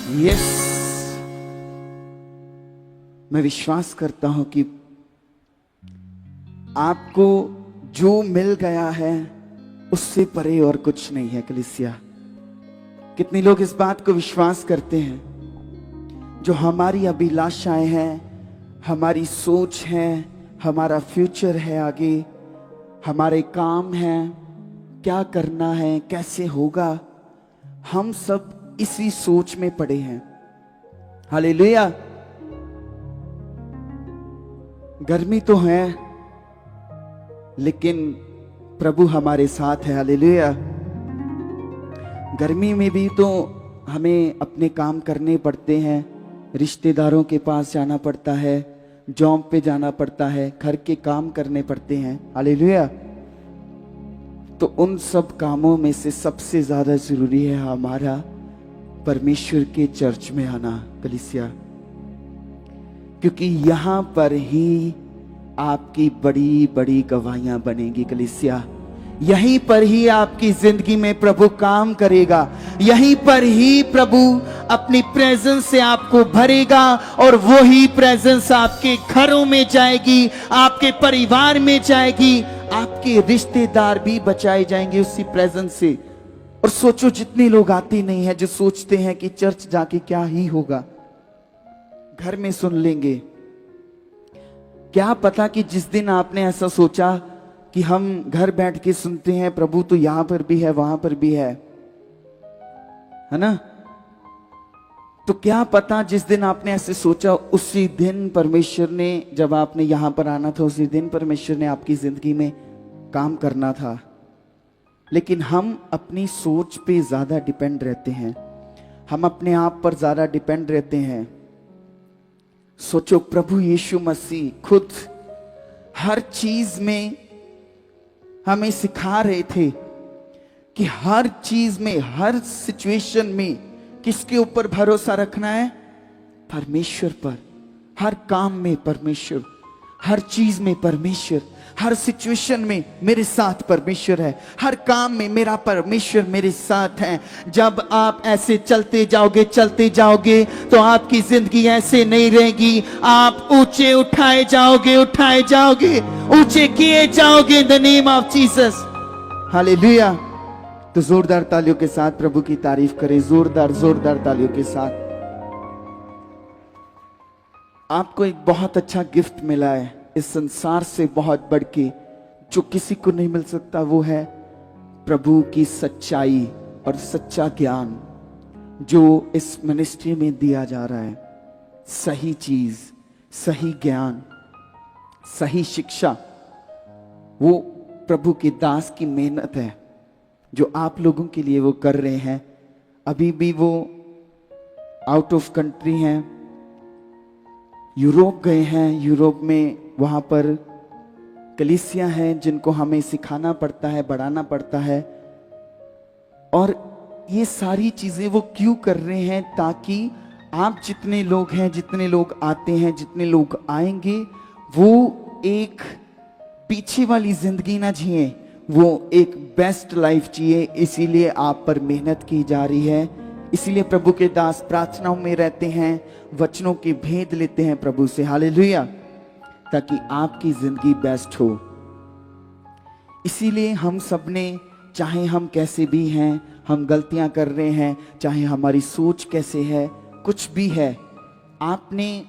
Yes, मैं विश्वास करता हूं कि आपको जो मिल गया है उससे परे और कुछ नहीं है। कलीसिया, कितने लोग इस बात को विश्वास करते हैं? जो हमारी अभिलाषाएं हैं, हमारी सोच है, हमारा फ्यूचर है, आगे हमारे काम हैं, क्या करना है, कैसे होगा, हम सब इसी सोच में पड़े हैं। हालेलुया। गर्मी तो है लेकिन प्रभु हमारे साथ है। हालेलुया। गर्मी में भी तो हमें अपने काम करने पड़ते हैं, रिश्तेदारों के पास जाना पड़ता है, जॉब पे जाना पड़ता है, घर के काम करने पड़ते हैं। हालेलुया। तो उन सब कामों में से सबसे ज्यादा जरूरी है हमारा परमेश्वर के चर्च में आना। कलीसिया, क्योंकि यहां पर ही आपकी बड़ी बड़ी गवाहियां बनेंगी। कलीसिया, यहीं पर ही आपकी जिंदगी में प्रभु काम करेगा, यहीं पर ही प्रभु अपनी प्रेजेंस से आपको भरेगा और वो ही प्रेजेंस आपके घरों में जाएगी, आपके परिवार में जाएगी, आपके रिश्तेदार भी बचाए जाएंगे उसी प्रेजेंस से। और सोचो, जितने लोग आते नहीं है, जो सोचते हैं कि चर्च जाके क्या ही होगा, घर में सुन लेंगे। क्या पता कि जिस दिन आपने ऐसा सोचा कि हम घर बैठ के सुनते हैं, प्रभु तो यहां पर भी है, वहां पर भी है ना? तो क्या पता जिस दिन आपने ऐसे सोचा, उसी दिन परमेश्वर ने, जब आपने यहां पर आना था, उसी दिन परमेश्वर ने आपकी जिंदगी में काम करना था। लेकिन हम अपनी सोच पे ज्यादा डिपेंड रहते हैं, हम अपने आप पर ज्यादा डिपेंड रहते हैं। सोचो, प्रभु यीशु मसीह खुद हर चीज में हमें सिखा रहे थे कि हर चीज में, हर सिचुएशन में किसके ऊपर भरोसा रखना है? परमेश्वर पर। हर काम में परमेश्वर, हर चीज में परमेश्वर, हर सिचुएशन में मेरे साथ परमेश्वर है, हर काम में मेरा परमेश्वर मेरे साथ है। जब आप ऐसे चलते जाओगे तो आपकी जिंदगी ऐसे नहीं रहेगी। आप ऊंचे उठाए जाओगे, ऊंचे किए जाओगे in the name of Jesus. Hallelujah. तो जोरदार तालियों के साथ प्रभु की तारीफ करें, जोरदार तालियों के साथ। आपको एक बहुत अच्छा गिफ्ट मिला है इस संसार से बहुत बढ़ के, जो किसी को नहीं मिल सकता। वो है प्रभु की सच्चाई और सच्चा ज्ञान जो इस मिनिस्ट्री में दिया जा रहा है। सही चीज, सही ज्ञान, सही शिक्षा, वो प्रभु के दास की मेहनत है जो आप लोगों के लिए वो कर रहे हैं। अभी भी वो आउट ऑफ कंट्री हैं, यूरोप गए हैं। यूरोप में वहां पर कलीसिया हैं जिनको हमें सिखाना पड़ता है, बढ़ाना पड़ता है। और ये सारी चीजें वो क्यों कर रहे हैं? ताकि आप जितने लोग हैं, जितने लोग आते हैं, जितने लोग आएंगे, वो एक पीछे वाली जिंदगी ना जिए, वो एक बेस्ट लाइफ जिए। इसीलिए आप पर मेहनत की जा रही है। इसीलिए प्रभु के दास प्रार्थनाओं में रहते हैं, वचनों के भेद लेते हैं प्रभु से। हालेलुया। ताकि आपकी जिंदगी बेस्ट हो। इसीलिए हम सब ने, चाहे हम कैसे भी हैं, हम गलतियां कर रहे हैं, चाहे हमारी सोच कैसे है, कुछ भी है, आपने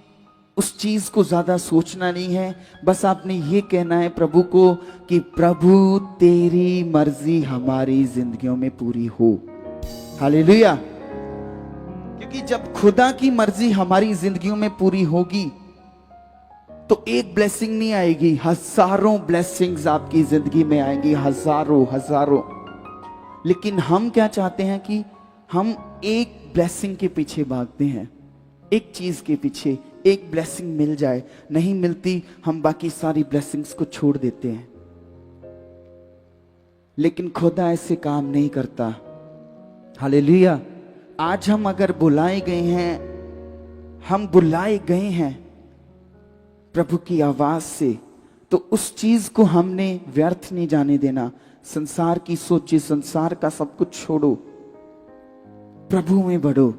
उस चीज को ज्यादा सोचना नहीं है। बस आपने ये कहना है प्रभु को कि प्रभु तेरी मर्जी हमारी जिंदगियों में पूरी हो। हालेलुया। क्योंकि जब खुदा की मर्जी हमारी जिंदगियों में पूरी होगी तो एक ब्लेसिंग नहीं आएगी, हजारों ब्लेसिंग्स आपकी जिंदगी में आएंगी, हजारों। लेकिन हम क्या चाहते हैं कि हम एक ब्लेसिंग के पीछे भागते हैं, एक चीज के पीछे। एक ब्लेसिंग मिल जाए, नहीं मिलती हम बाकी सारी ब्लेसिंग्स को छोड़ देते हैं। लेकिन खुदा ऐसे काम नहीं करता। हालेलुया। आज हम अगर बुलाए गए हैं प्रभु की आवाज से, तो उस चीज को हमने व्यर्थ नहीं जाने देना। संसार की सोचे, संसार का सब कुछ छोड़ो, प्रभु में बढ़ो।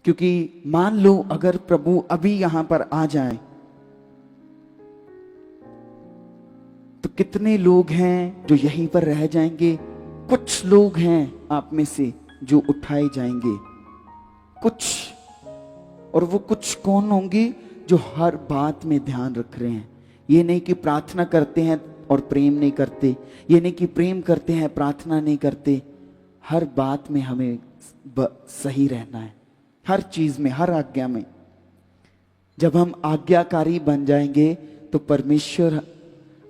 क्योंकि मान लो अगर प्रभु अभी यहां पर आ जाए तो कितने लोग हैं जो यहीं पर रह जाएंगे, कुछ लोग हैं आप में से जो उठाए जाएंगे, कुछ। और वो कुछ कौन होंगे? जो हर बात में ध्यान रख रहे हैं। ये नहीं कि प्रार्थना करते हैं और प्रेम नहीं करते, ये नहीं कि प्रेम करते हैं प्रार्थना नहीं करते। हर बात में हमें सही रहना है, हर चीज में, हर आज्ञा में। जब हम आज्ञाकारी बन जाएंगे तो परमेश्वर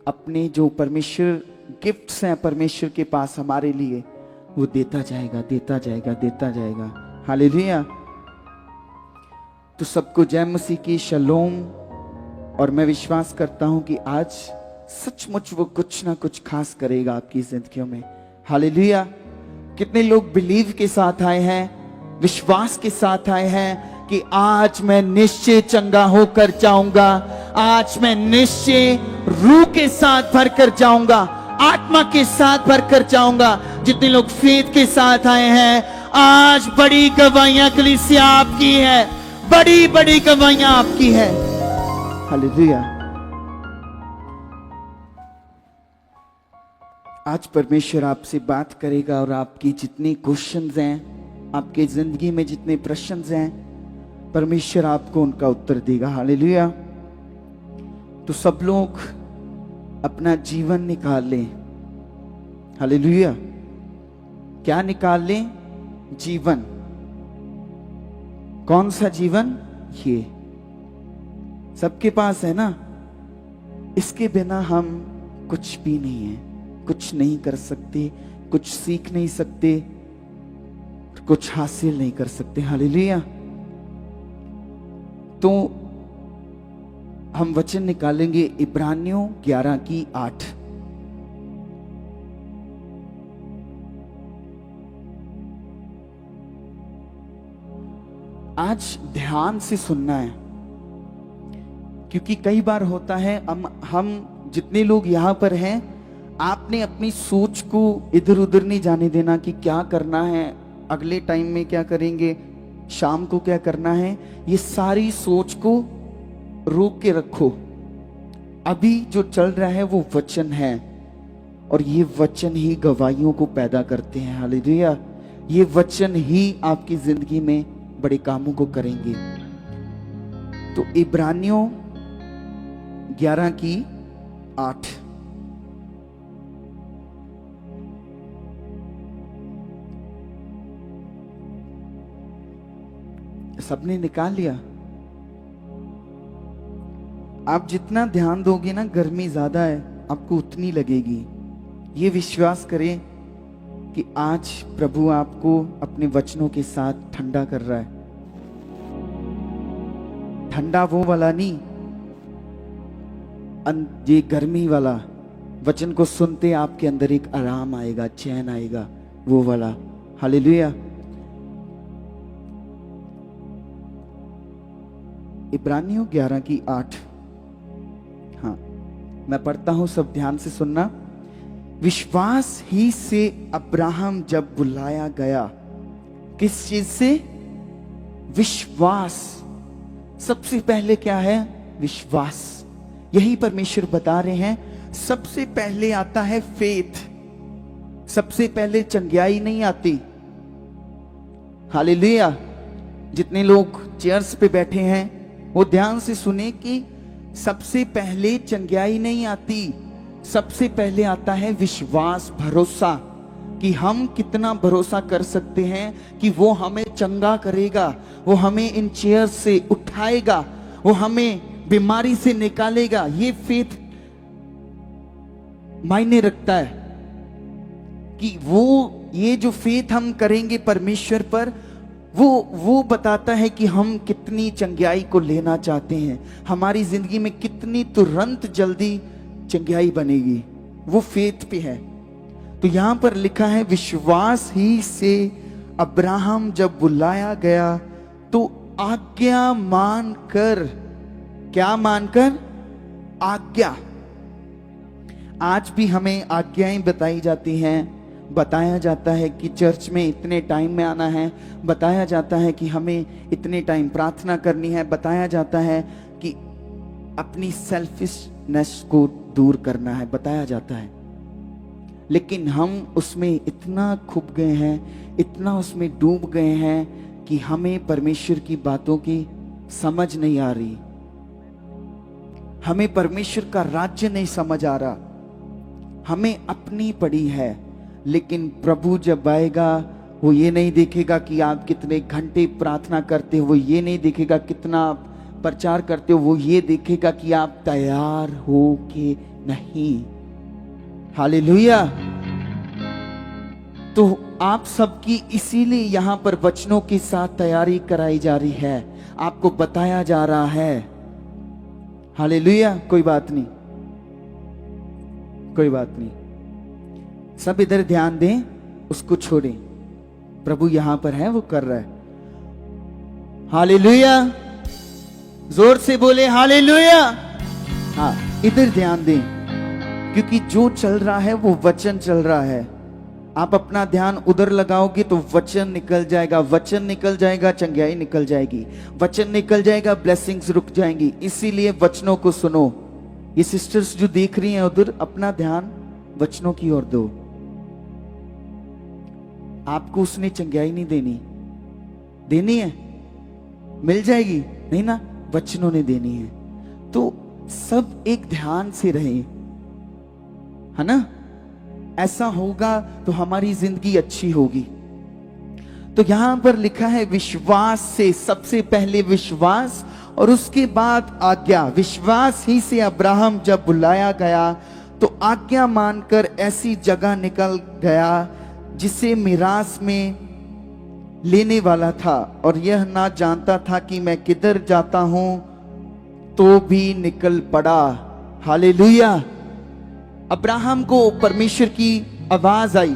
अपने जो परमेश्वर गिफ्ट्स हैं परमेश्वर के पास हमारे लिए, वो देता जाएगा, देता जाएगा, देता जाएगा। हालेलुया। तो सबको जय मसीह की शलोम। और मैं विश्वास करता हूं कि आज सचमुच वो कुछ ना कुछ खास करेगा आपकी जिंदगियों में। हालेलुया। कितने लोग बिलीव के साथ आए हैं, विश्वास के साथ आए हैं कि आज मैं निश्चय चंगा होकर जाऊंगा, आज मैं निश्चय रूह के साथ भरकर जाऊंगा, आत्मा के साथ भरकर जाऊंगा। जितने लोग फेथ के साथ आए हैं, आज बड़ी गवाहियां कलीसिया आपकी है, बड़ी बड़ी गवाहियां आपकी है। हालेलुया। आज परमेश्वर आपसे बात करेगा और आपकी जितनी क्वेश्चंस हैं, आपके जिंदगी में जितने प्रश्न हैं, परमेश्वर आपको उनका उत्तर देगा। हालेलुया। तो सब लोग अपना जीवन निकाल लें। हालेलुया। क्या निकाल लें? जीवन। कौन सा जीवन? ये सबके पास है ना। इसके बिना हम कुछ भी नहीं है, कुछ नहीं कर सकते, कुछ सीख नहीं सकते, कुछ हासिल नहीं कर सकते। हालेलुया। तो हम वचन निकालेंगे इब्रानियों 11:8। आज ध्यान से सुनना है, क्योंकि कई बार होता है हम जितने लोग यहां पर हैं, आपने अपनी सोच को इधर उधर नहीं जाने देना कि क्या करना है, अगले टाइम में क्या करेंगे, शाम को क्या करना है। ये सारी सोच को रोक के रखो। अभी जो चल रहा है वो वचन है, और ये वचन ही गवाहियों को पैदा करते हैं। हालेलुया। ये वचन ही आपकी जिंदगी में बड़े कामों को करेंगे। तो इब्रानियों 11:8। सबने निकाल लिया? आप जितना ध्यान दोगे ना, गर्मी ज्यादा है आपको उतनी लगेगी। ये विश्वास करें कि आज प्रभु आपको अपने वचनों के साथ ठंडा कर रहा है। ठंडा वो वाला नहीं, ये गर्मी वाला। वचन को सुनते आपके अंदर एक आराम आएगा, चैन आएगा, वो वाला। हालेलुया। इब्रानियों 11:8। हाँ, मैं पढ़ता हूं, सब ध्यान से सुनना। विश्वास ही से अब्राहम जब बुलाया गया, किस चीज से? विश्वास। सबसे पहले क्या है? विश्वास। यही परमेश्वर बता रहे हैं, सबसे पहले आता है फेथ। सबसे पहले चंगियाई नहीं आती। हालेलुया। जितने लोग चेयर्स पे बैठे हैं वो ध्यान से सुने कि सबसे पहले चंगियाई नहीं आती, सबसे पहले आता है विश्वास, भरोसा, कि हम कितना भरोसा कर सकते हैं कि वो हमें चंगा करेगा, वो हमें इन चेयर से उठाएगा, वो हमें बीमारी से निकालेगा। ये फेथ मायने रखता है कि वो ये जो फेथ हम करेंगे परमेश्वर पर, वो बताता है कि हम कितनी चंगाई को लेना चाहते हैं, हमारी जिंदगी में कितनी तुरंत जल्दी चंगाई बनेगी। वो फेथ पे है। तो यहां पर लिखा है, विश्वास ही से अब्राहम जब बुलाया गया तो आज्ञा मानकर। क्या मानकर? आज्ञा। आज भी हमें आज्ञाएं बताई जाती हैं, बताया जाता है कि चर्च में इतने टाइम में आना है, बताया जाता है कि हमें इतने टाइम प्रार्थना करनी है, बताया जाता है कि अपनी सेल्फिशनेस को दूर करना है, बताया जाता है। लेकिन हम उसमें इतना खुब गए हैं, इतना उसमें डूब गए हैं कि हमें परमेश्वर की बातों की समझ नहीं आ रही, हमें परमेश्वर का राज्य नहीं समझ आ रहा, हमें अपनी पड़ी है। लेकिन प्रभु जब आएगा वो ये नहीं देखेगा कि आप कितने घंटे प्रार्थना करते हो, वो ये नहीं देखेगा कितना आप प्रचार करते हो, वो ये देखेगा कि आप तैयार हो कि नहीं। हालेलुया। तो आप सबकी इसीलिए यहां पर वचनों के साथ तैयारी कराई जा रही है, आपको बताया जा रहा है। हालेलुया। कोई बात नहीं, कोई बात नहीं, सब इधर ध्यान दें, उसको छोड़ें। प्रभु यहां पर है, वो कर रहा है। हालेलुया। जोर से बोले हालेलुया। हाँ, इधर ध्यान दें, क्योंकि जो चल रहा है वो वचन चल रहा है। आप अपना ध्यान उधर लगाओगे तो वचन निकल जाएगा, वचन निकल जाएगा, चंगाई निकल जाएगी, वचन निकल जाएगा, ब्लेसिंग्स रुक जाएंगी। इसीलिए वचनों को सुनो। ये सिस्टर्स जो देख रही हैं उधर, अपना ध्यान वचनों की ओर दो। आपको उसने चंगाई नहीं देनी है, मिल जाएगी नहीं ना, वचनों ने देनी है। तो सब एक ध्यान से रहे, है ना। ऐसा होगा तो हमारी जिंदगी अच्छी होगी। तो यहां पर लिखा है विश्वास से, सबसे पहले विश्वास और उसके बाद आज्ञा। विश्वास ही से अब्राहम जब बुलाया गया तो आज्ञा मानकर ऐसी जगह निकल गया जिसे मिरास में लेने वाला था, और यह ना जानता था कि मैं किधर जाता हूं, तो भी निकल पड़ा। हालेलुया। अब्राहम को परमेश्वर की आवाज आई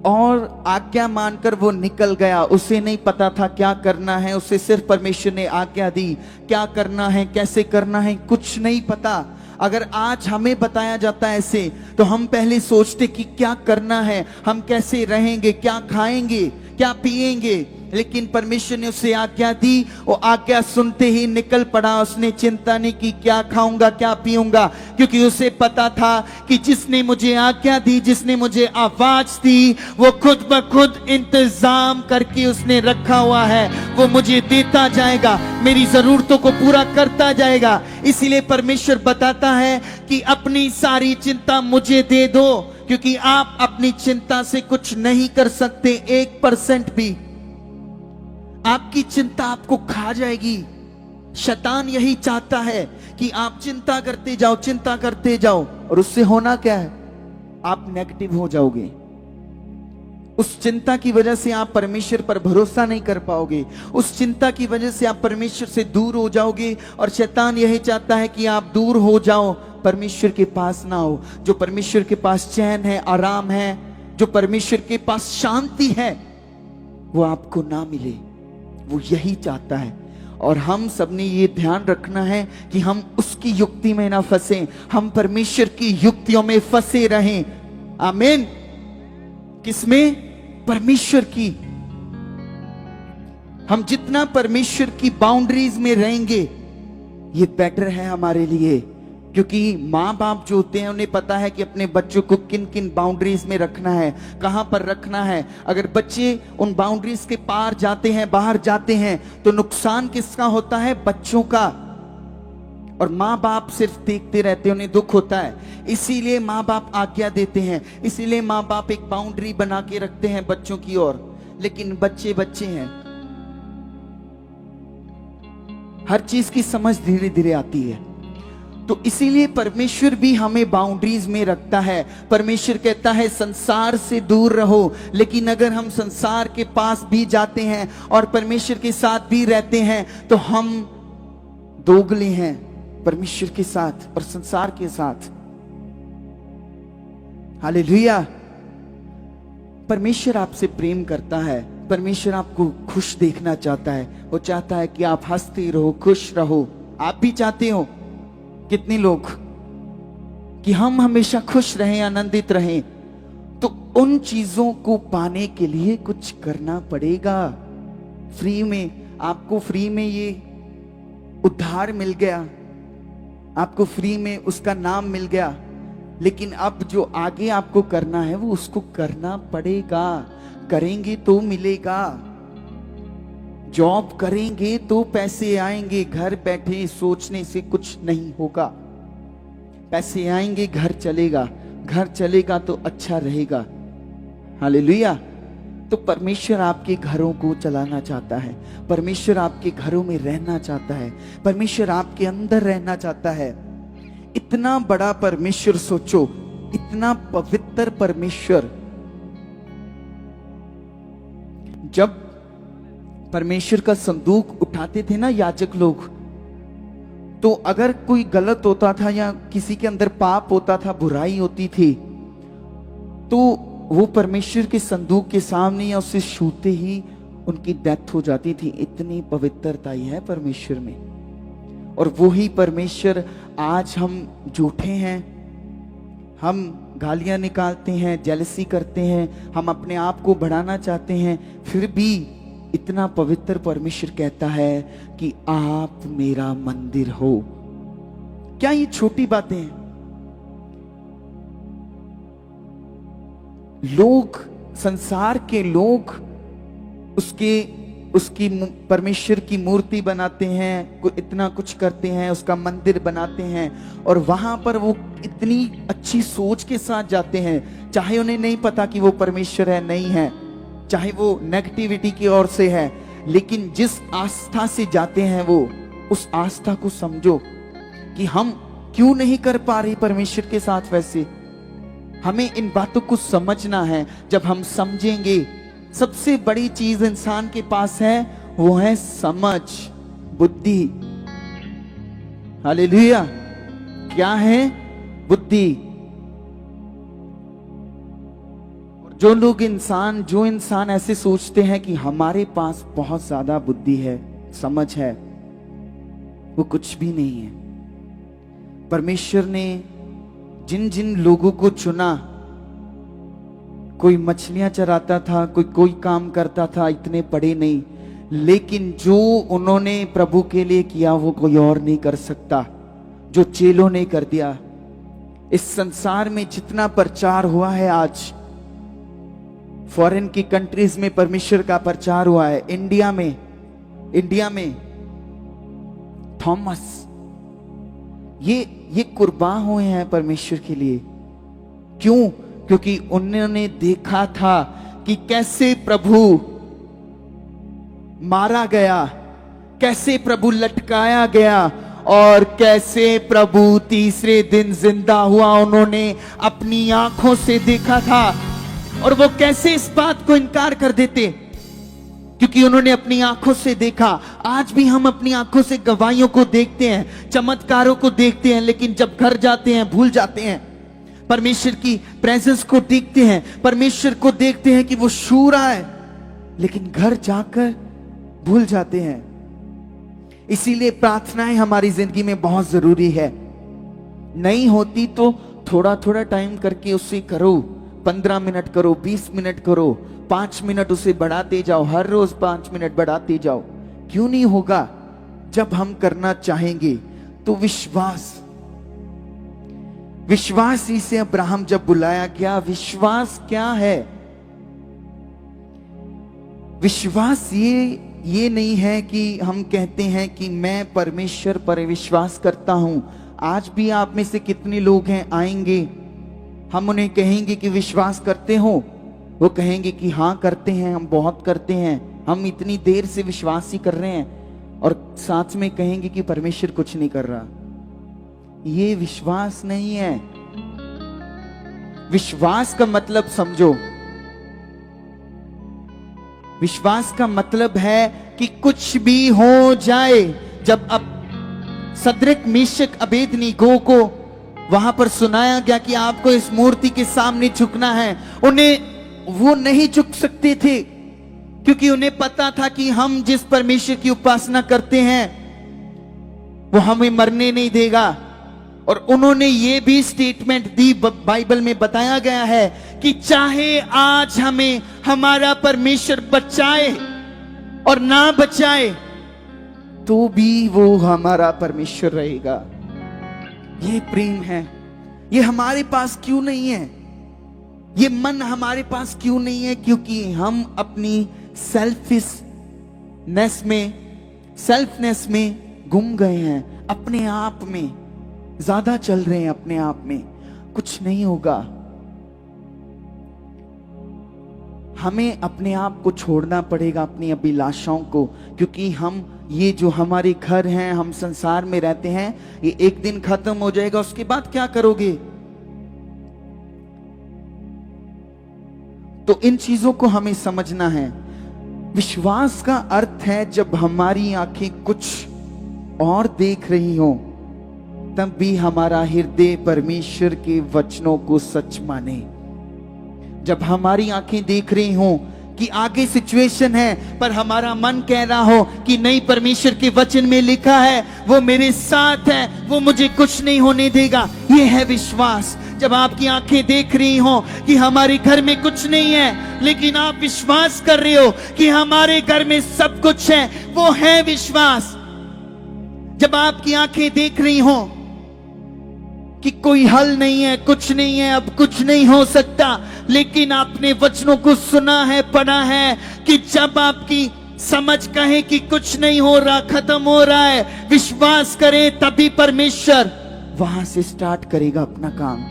और आज्ञा मानकर वो निकल गया। उसे नहीं पता था क्या करना है, उसे सिर्फ परमेश्वर ने आज्ञा दी। क्या करना है, कैसे करना है, कुछ नहीं पता। अगर आज हमें बताया जाता है ऐसे, तो हम पहले सोचते कि क्या करना है, हम कैसे रहेंगे, क्या खाएंगे, क्या पिएंगे। लेकिन परमेश्वर ने उसे आज्ञा दी, वो आज्ञा सुनते ही निकल पड़ा। उसने चिंता नहीं की क्या खाऊंगा, क्या पीऊंगा, क्योंकि उसे पता था कि जिसने मुझे आज्ञा दी, जिसने मुझे आवाज दी, वो खुद ब खुद इंतजाम करके उसने रखा हुआ है। वो मुझे देता जाएगा, मेरी जरूरतों को पूरा करता जाएगा। इसीलिए परमेश्वर बताता है कि अपनी सारी चिंता मुझे दे दो, क्योंकि आप अपनी चिंता से कुछ नहीं कर सकते 1% भी। आपकी चिंता आपको खा जाएगी। शैतान यही चाहता है कि आप चिंता करते जाओ, चिंता करते जाओ, और उससे होना क्या है, आप नेगेटिव हो जाओगे। उस चिंता की वजह से आप परमेश्वर पर भरोसा नहीं कर पाओगे, उस चिंता की वजह से आप परमेश्वर से दूर हो जाओगे। और शैतान यही चाहता है कि आप दूर हो जाओ, परमेश्वर के पास ना हो। जो परमेश्वर के पास चैन है, आराम है, जो परमेश्वर के पास शांति है, वो आपको ना मिले। वो यही चाहता है। और हम सबने ये ध्यान रखना है कि हम उसकी युक्ति में ना फंसे, हम परमेश्वर की युक्तियों में फंसे रहें। आमीन। किसमें? परमेश्वर की। हम जितना परमेश्वर की बाउंड्रीज में रहेंगे, ये बेटर है हमारे लिए। क्योंकि माँ बाप जो होते हैं उन्हें पता है कि अपने बच्चों को किन किन बाउंड्रीज में रखना है, कहां पर रखना है। अगर बच्चे उन बाउंड्रीज के पार जाते हैं, बाहर जाते हैं, तो नुकसान किसका होता है? बच्चों का। और माँ बाप सिर्फ देखते रहते हैं, उन्हें दुख होता है। इसीलिए माँ बाप आज्ञा देते हैं, इसीलिए माँ बाप एक बाउंड्री बना के रखते हैं बच्चों की ओर। लेकिन बच्चे बच्चे हैं, हर चीज की समझ धीरे धीरे आती है। तो इसीलिए परमेश्वर भी हमें बाउंड्रीज में रखता है। परमेश्वर कहता है संसार से दूर रहो। लेकिन अगर हम संसार के पास भी जाते हैं और परमेश्वर के साथ भी रहते हैं, तो हम दोगले हैं परमेश्वर के साथ और संसार के साथ। हालेलुया। परमेश्वर आपसे प्रेम करता है, परमेश्वर आपको खुश देखना चाहता है। वो चाहता है कि आप हंसते रहो, खुश रहो। आप भी चाहते हो? कितने लोग कि हम हमेशा खुश रहें, आनंदित रहें, तो उन चीजों को पाने के लिए कुछ करना पड़ेगा। फ्री में आपको, फ्री में ये उद्धार मिल गया, आपको फ्री में उसका नाम मिल गया, लेकिन अब जो आगे आपको करना है वो उसको करना पड़ेगा। करेंगे तो मिलेगा, जॉब करेंगे तो पैसे आएंगे, घर बैठे सोचने से कुछ नहीं होगा। पैसे आएंगे, घर चलेगा, घर चलेगा तो अच्छा रहेगा। हालेलुया। तो परमेश्वर आपके घरों को चलाना चाहता है, परमेश्वर आपके घरों में रहना चाहता है, परमेश्वर आपके अंदर रहना चाहता है। इतना बड़ा परमेश्वर सोचो, इतना पवित्र परमेश्वर। जब परमेश्वर का संदूक उठाते थे ना याजक लोग, तो अगर कोई गलत होता था या किसी के अंदर पाप होता था, बुराई होती थी, तो वो परमेश्वर के संदूक के सामने या उसे छूते ही उनकी डेथ हो जाती थी। इतनी पवित्रता है परमेश्वर में। और वो ही परमेश्वर आज हम झूठे हैं, हम गालियां निकालते हैं, जेलसी करते हैं, हम अपने आप को बढ़ाना चाहते हैं, फिर भी इतना पवित्र परमेश्वर कहता है कि आप मेरा मंदिर हो। क्या ये छोटी बातें हैं? लोग, संसार के लोग उसकी परमेश्वर की मूर्ति बनाते हैं, इतना कुछ करते हैं, उसका मंदिर बनाते हैं, और वहां पर वो इतनी अच्छी सोच के साथ जाते हैं, चाहे उन्हें नहीं पता कि वो परमेश्वर है, नहीं है, चाहे वो नेगेटिविटी की ओर से है, लेकिन जिस आस्था से जाते हैं वो उस आस्था को समझो कि हम क्यों नहीं कर पा रहे परमेश्वर के साथ वैसे। हमें इन बातों को समझना है। जब हम समझेंगे, सबसे बड़ी चीज इंसान के पास है वो है समझ, बुद्धि। हालेलुया। क्या है? बुद्धि। जो इंसान ऐसे सोचते हैं कि हमारे पास बहुत ज्यादा बुद्धि है, समझ है, वो कुछ भी नहीं है। परमेश्वर ने जिन जिन लोगों को चुना, कोई मछलियां चराता था, कोई काम करता था, इतने पढ़े नहीं, लेकिन जो उन्होंने प्रभु के लिए किया वो कोई और नहीं कर सकता, जो चेलों ने कर दिया। इस संसार में जितना प्रचार हुआ है आज, फॉरेन की कंट्रीज में परमेश्वर का प्रचार हुआ है, इंडिया में थॉमस, ये कुर्बान हुए हैं परमेश्वर के लिए। क्यों? क्योंकि उन्होंने देखा था कि कैसे प्रभु मारा गया, कैसे प्रभु लटकाया गया, और कैसे प्रभु तीसरे दिन जिंदा हुआ। उन्होंने अपनी आंखों से देखा था, और वो कैसे इस बात को इनकार कर देते? क्योंकि उन्होंने अपनी आंखों से देखा। आज भी हम अपनी आंखों से गवाहियों को देखते हैं, चमत्कारों को देखते हैं, लेकिन जब घर जाते हैं भूल जाते हैं। परमेश्वर की प्रेजेंस को देखते हैं, परमेश्वर को देखते हैं कि वो छू रहा है, लेकिन घर जाकर भूल जाते हैं। इसीलिए प्रार्थनाएं हमारी जिंदगी में बहुत जरूरी है। नहीं होती तो थोड़ा थोड़ा टाइम करके उसे करो, 15 मिनट करो, 20 मिनट करो, 5 मिनट उसे बढ़ाते जाओ, हर रोज 5 मिनट बढ़ाते जाओ। क्यों नहीं होगा? जब हम करना चाहेंगे तो विश्वास ही से अब्राहम जब बुलाया गया, विश्वास क्या है? विश्वास ये नहीं है कि हम कहते हैं कि मैं परमेश्वर पर विश्वास करता हूं। आज भी आप में से कितने लोग हैं, आएंगे, हम उन्हें कहेंगे कि विश्वास करते हो, वो कहेंगे कि हाँ करते हैं, हम बहुत करते हैं, हम इतनी देर से विश्वास ही कर रहे हैं, और साथ में कहेंगे कि परमेश्वर कुछ नहीं कर रहा। ये विश्वास नहीं है। विश्वास का मतलब समझो। विश्वास का मतलब है कि कुछ भी हो जाए। जब अब सद्रक, मेशक, अबेदनीगो को वहां पर सुनाया गया कि आपको इस मूर्ति के सामने झुकना है, वो नहीं झुक सकते थे, क्योंकि उन्हें पता था कि हम जिस परमेश्वर की उपासना करते हैं वो हमें मरने नहीं देगा, और उन्होंने ये भी स्टेटमेंट दी, बाइबल में बताया गया है कि चाहे आज हमें हमारा परमेश्वर बचाए और ना बचाए तो भी वो हमारा परमेश्वर रहेगा। ये प्रेम है। ये हमारे पास क्यों नहीं है? ये मन हमारे पास क्यों नहीं है? क्योंकि हम अपनी सेल्फनेस में गुम गए हैं, अपने आप में ज्यादा चल रहे हैं, अपने आप में। कुछ नहीं होगा। हमें अपने आप को छोड़ना पड़ेगा, अपनी अभिलाषाओं को, क्योंकि हम ये जो हमारे घर हैं, हम संसार में रहते हैं, ये एक दिन खत्म हो जाएगा। उसके बाद क्या करोगे? तो इन चीजों को हमें समझना है। विश्वास का अर्थ है जब हमारी आंखें कुछ और देख रही हो, तब भी हमारा हृदय परमेश्वर के वचनों को सच माने। जब हमारी आंखें देख रही हो कि आगे सिचुएशन है, पर हमारा मन कह रहा हो कि नहीं, परमेश्वर के वचन में लिखा है वो मेरे साथ है, वो मुझे कुछ नहीं होने देगा। ये है विश्वास। जब आपकी आंखें देख रही हो कि हमारे घर में कुछ नहीं है, लेकिन आप विश्वास कर रहे हो कि हमारे घर में सब कुछ है, वो है विश्वास। जब आपकी आंखें देख रही हो कि कोई हल नहीं है, कुछ नहीं है, अब कुछ नहीं हो सकता, लेकिन आपने वचनों को सुना है, पढ़ा है कि जब आपकी समझ कहे कि कुछ नहीं हो रहा, खत्म हो रहा है, विश्वास करें, तभी परमेश्वर वहां से स्टार्ट करेगा अपना काम।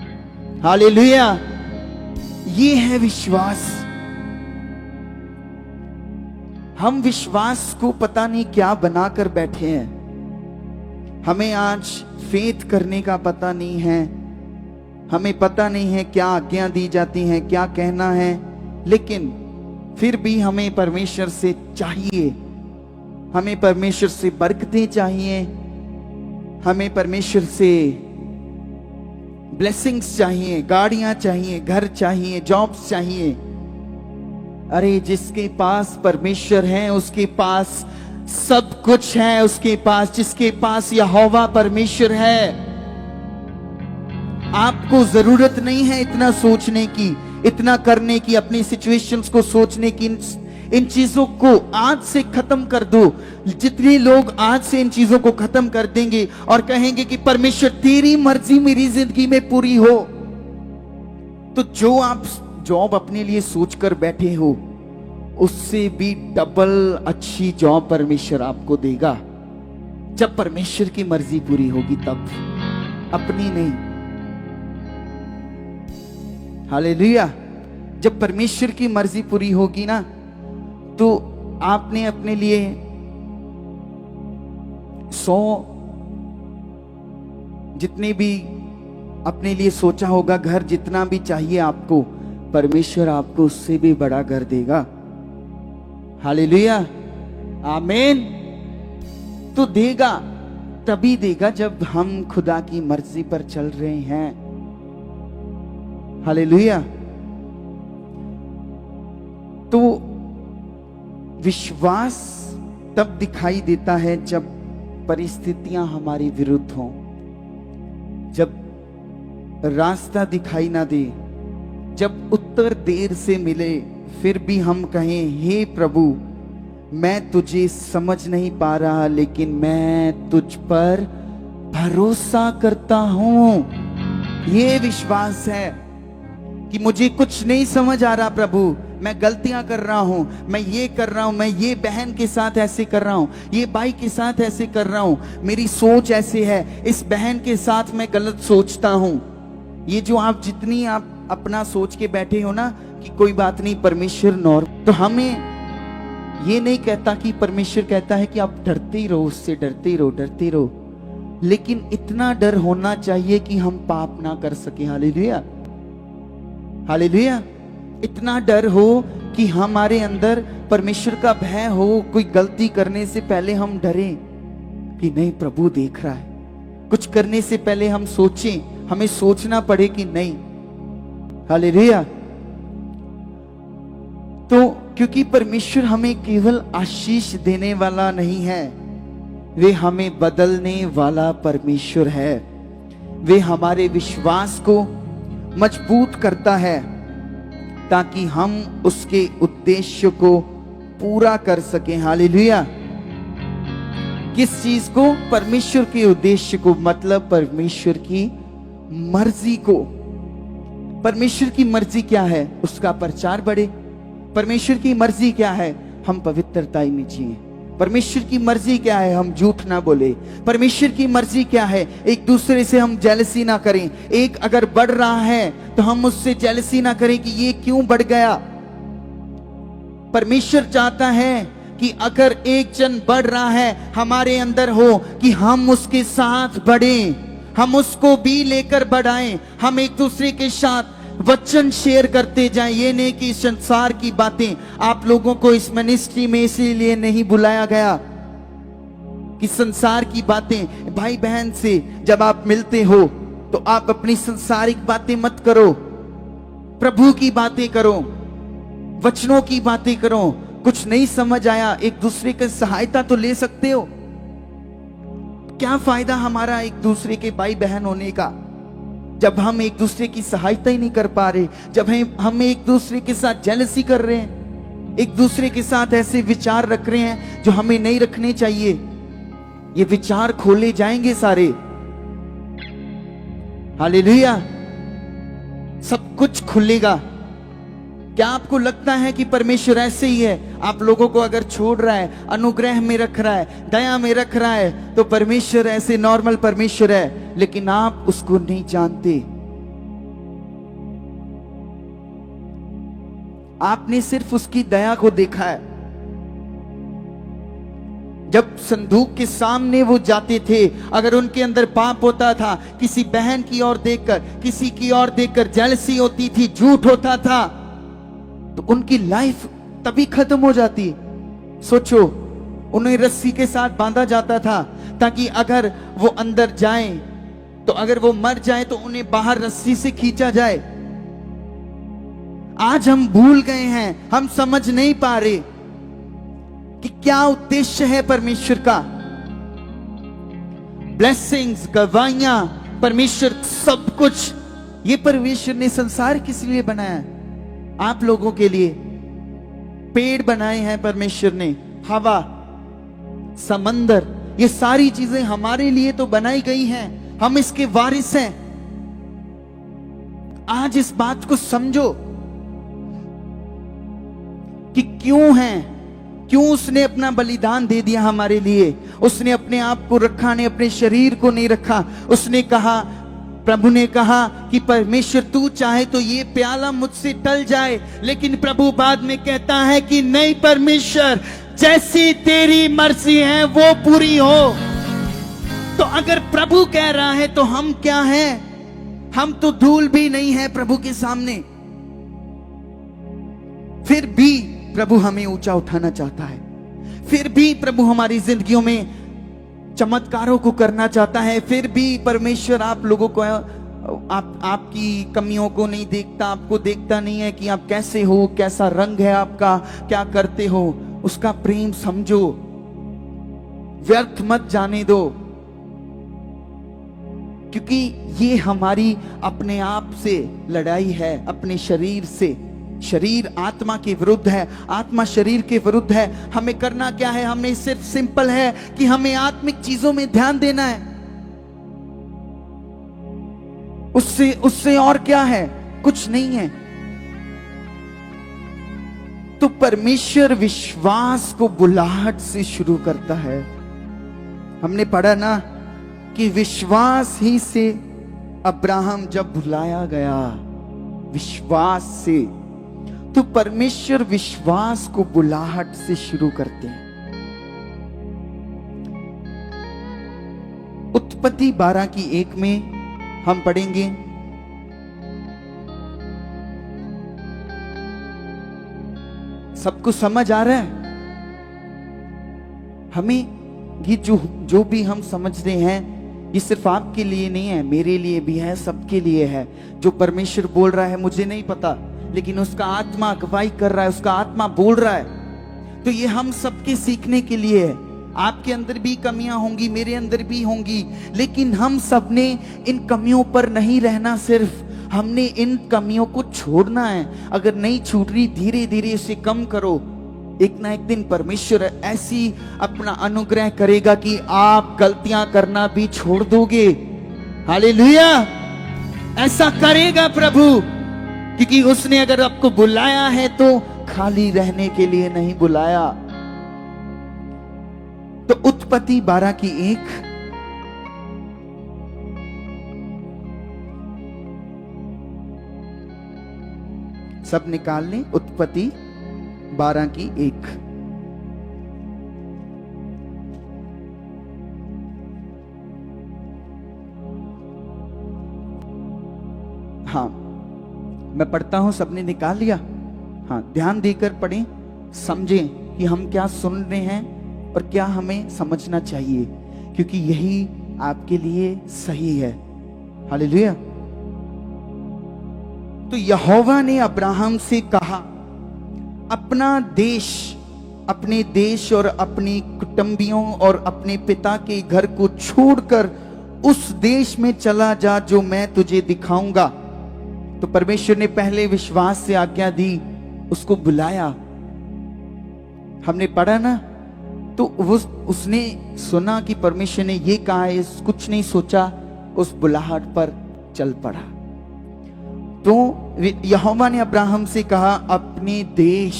हालेलुया। ये है विश्वास। हम विश्वास को पता नहीं क्या बनाकर बैठे हैं। हमें आज फेथ करने का पता नहीं है, हमें पता नहीं है क्या आज्ञा दी जाती हैं, क्या कहना है, लेकिन फिर भी हमें परमेश्वर से चाहिए, हमें परमेश्वर से बरकतें चाहिए, हमें परमेश्वर से ब्लेसिंग्स चाहिए, गाड़ियां चाहिए, घर चाहिए, जॉब्स चाहिए। अरे जिसके पास परमेश्वर है उसके पास सब कुछ है। उसके पास, जिसके पास यहोवा परमेश्वर है, आपको जरूरत नहीं है इतना सोचने की, इतना करने की, अपनी सिचुएशंस को सोचने की। इन चीजों को आज से खत्म कर दो। जितने लोग आज से इन चीजों को खत्म कर देंगे और कहेंगे कि परमेश्वर तेरी मर्जी मेरी जिंदगी में पूरी हो, तो जो आप जॉब अपने लिए सोचकर बैठे हो, उससे भी डबल अच्छी जॉब परमेश्वर आपको देगा। जब परमेश्वर की मर्जी पूरी होगी तब, अपनी नहीं। हालेलुया। जब परमेश्वर की मर्जी पूरी होगी ना, तो आपने अपने लिए 100 जितने भी अपने लिए सोचा होगा, घर जितना भी चाहिए आपको, परमेश्वर आपको उससे भी बड़ा घर देगा। हालेलुया, आमीन। तो देगा, तभी देगा जब हम खुदा की मर्जी पर चल रहे हैं। हालेलुया। तो विश्वास तब दिखाई देता है जब परिस्थितियां हमारी विरुद्ध हों, जब रास्ता दिखाई ना दे, जब उत्तर देर से मिले, फिर भी हम कहें हे प्रभु, मैं तुझे समझ नहीं पा रहा, लेकिन मैं तुझ पर भरोसा करता हूं। ये विश्वास है कि मुझे कुछ नहीं समझ आ रहा प्रभु, मैं गलतियां कर रहा हूं, मैं ये कर रहा हूं, मैं ये बहन के साथ ऐसे कर रहा हूं, ये भाई के साथ ऐसे कर रहा हूं, मेरी सोच ऐसे है, इस बहन के साथ मैं गलत सोचता हूं। ये जो आप जितनी आप अपना सोच के बैठे हो ना कि कोई बात नहीं, परमेश्वर नॉर्मल, तो हमें ये नहीं कहता कि परमेश्वर कहता है कि आप डरते ही रहो, उससे डरते ही रहो, डरते ही रहो, लेकिन इतना डर होना चाहिए कि हम पाप ना कर सके। Hallelujah, hallelujah. इतना डर हो कि हमारे अंदर परमेश्वर का भय हो, कोई गलती करने से पहले हम डरें कि नहीं प्रभु देख रहा है। कुछ करने से पहले हम सोचें, हमें सोचना पड़े कि नहीं। हालेलुया। तो क्योंकि परमेश्वर हमें केवल आशीष देने वाला नहीं है, वे हमें बदलने वाला परमेश्वर है। वे हमारे विश्वास को मजबूत करता है ताकि हम उसके उद्देश्य को पूरा कर सकें। हालेलुया। किस चीज को? परमेश्वर के उद्देश्य को, मतलब परमेश्वर की मर्जी को। परमेश्वर की मर्जी क्या है? उसका प्रचार बढ़े। परमेश्वर की मर्जी क्या है? हम पवित्रता में जिए। परमेश्वर की मर्जी क्या है? हम झूठ ना बोले। परमेश्वर की मर्जी क्या है? एक दूसरे से हम जेलसी ना करें। एक अगर बढ़ रहा है तो हम उससे जेलसी ना करें कि ये क्यों बढ़ गया। परमेश्वर चाहता है कि अगर एक जन बढ़ रहा है हमारे अंदर हो कि हम उसके साथ बढ़ें, हम उसको भी लेकर बढ़ाएं, हम एक दूसरे के साथ वचन शेयर करते जाएं। ये नहीं कि संसार की बातें। आप लोगों को इस मिनिस्ट्री में इसीलिए नहीं बुलाया गया कि संसार की बातें। भाई बहन से जब आप मिलते हो तो आप अपनी संसारिक बातें मत करो, प्रभु की बातें करो, वचनों की बातें करो। कुछ नहीं समझ आया, एक दूसरे की सहायता तो ले सकते हो। क्या फायदा हमारा एक दूसरे के भाई बहन होने का जब हम एक दूसरे की सहायता ही नहीं कर पा रहे, जब हम एक दूसरे के साथ जेलसी कर रहे हैं, एक दूसरे के साथ ऐसे विचार रख रहे हैं जो हमें नहीं रखने चाहिए। ये विचार खोले जाएंगे सारे। हालेलुया। सब कुछ खुलेगा। क्या आपको लगता है कि परमेश्वर ऐसे ही है? आप लोगों को अगर छोड़ रहा है, अनुग्रह में रख रहा है, दया में रख रहा है, तो परमेश्वर ऐसे नॉर्मल परमेश्वर है, लेकिन आप उसको नहीं जानते। आपने सिर्फ उसकी दया को देखा है। जब संदूक के सामने वो जाते थे, अगर उनके अंदर पाप होता था, किसी बहन की ओर देखकर, किसी की ओर देखकर जेलसी होती थी, झूठ होता था, तो उनकी लाइफ तभी खत्म हो जाती। सोचो, उन्हें रस्सी के साथ बांधा जाता था ताकि अगर वो अंदर जाएं, तो अगर वो मर जाएं तो उन्हें बाहर रस्सी से खींचा जाए। आज हम भूल गए हैं, हम समझ नहीं पा रहे कि क्या उद्देश्य है परमेश्वर का। ब्लेसिंग्स, गवाहियां, परमेश्वर सब कुछ, ये परमेश्वर ने संसार किस लिए बनाया है? आप लोगों के लिए। पेड़ बनाए हैं परमेश्वर ने, हवा, समंदर, ये सारी चीजें हमारे लिए तो बनाई गई हैं। हम इसके वारिस हैं। आज इस बात को समझो कि क्यों है, क्यों उसने अपना बलिदान दे दिया हमारे लिए। उसने अपने आप को रखा नहीं, अपने शरीर को नहीं रखा। उसने कहा, प्रभु ने कहा कि परमेश्वर तू चाहे तो ये प्याला मुझसे टल जाए, लेकिन प्रभु बाद में कहता है कि नहीं परमेश्वर, जैसी तेरी मर्जी है वो पूरी हो। तो अगर प्रभु कह रहा है तो हम क्या हैं? हम तो धूल भी नहीं है प्रभु के सामने। फिर भी प्रभु हमें ऊंचा उठाना चाहता है। फिर भी प्रभु हमारी जिंदगियों में चमत्कारों को करना चाहता है। फिर भी परमेश्वर आप लोगों को, आपकी कमियों को नहीं देखता, आपको देखता नहीं है कि आप कैसे हो, कैसा रंग है आपका, क्या करते हो। उसका प्रेम समझो, व्यर्थ मत जाने दो, क्योंकि ये हमारी अपने आप से लड़ाई है, अपने शरीर से। शरीर आत्मा के विरुद्ध है, आत्मा शरीर के विरुद्ध है। हमें करना क्या है? हमें सिर्फ सिंपल है कि हमें आत्मिक चीजों में ध्यान देना है। उससे और क्या है? कुछ नहीं है। तो परमेश्वर विश्वास को बुलाहट से शुरू करता है। हमने पढ़ा ना कि विश्वास ही से अब्राहम जब बुलाया गया, विश्वास से, तो परमेश्वर विश्वास को बुलाहट से शुरू करते हैं। उत्पत्ति 12:1 में हम पढ़ेंगे, सबको समझ आ रहा है? हमें ये जो भी हम समझ रहे हैं, ये सिर्फ आपके लिए नहीं है, मेरे लिए भी है, सबके लिए है। जो परमेश्वर बोल रहा है मुझे नहीं पता, लेकिन उसका आत्मा अगुवाई कर रहा है, उसका आत्मा बोल रहा है। तो ये हम सबके सीखने के लिए है। आपके अंदर भी कमियां होंगी, मेरे अंदर भी होंगी, लेकिन हम सब ने इन कमियों पर नहीं रहना, सिर्फ हमने इन कमियों को छोड़ना है। अगर नहीं छूट रही, धीरे धीरे इसे कम करो। एक ना एक दिन परमेश्वर ऐसी अपना अनुग्रह करेगा कि आप गलतियां करना भी छोड़ दोगे। हालेलुया, ऐसा करेगा प्रभु, क्योंकि उसने अगर आपको बुलाया है तो खाली रहने के लिए नहीं बुलाया। तो उत्पत्ति 12 की 1, सब निकाल लें। उत्पत्ति 12 की 1। हाँ, मैं पढ़ता हूं, सबने निकाल लिया? हाँ, ध्यान देकर पढ़ें, समझें कि हम क्या सुन रहे हैं और क्या हमें समझना चाहिए, क्योंकि यही आपके लिए सही है। हालेलुया। तो यहोवा ने अब्राहम से कहा, अपना देश, अपने देश और अपनी कुटुंबियों और अपने पिता के घर को छोड़कर उस देश में चला जा जो मैं तुझे दिखाऊंगा। तो परमेश्वर ने पहले विश्वास से आज्ञा दी, उसको बुलाया। हमने पढ़ा ना, तो उसने सुना कि परमेश्वर ने ये कहा है, कुछ नहीं सोचा, उस बुलाहट पर चल पड़ा। तो यहोवा ने अब्राहम से कहा, अपने देश,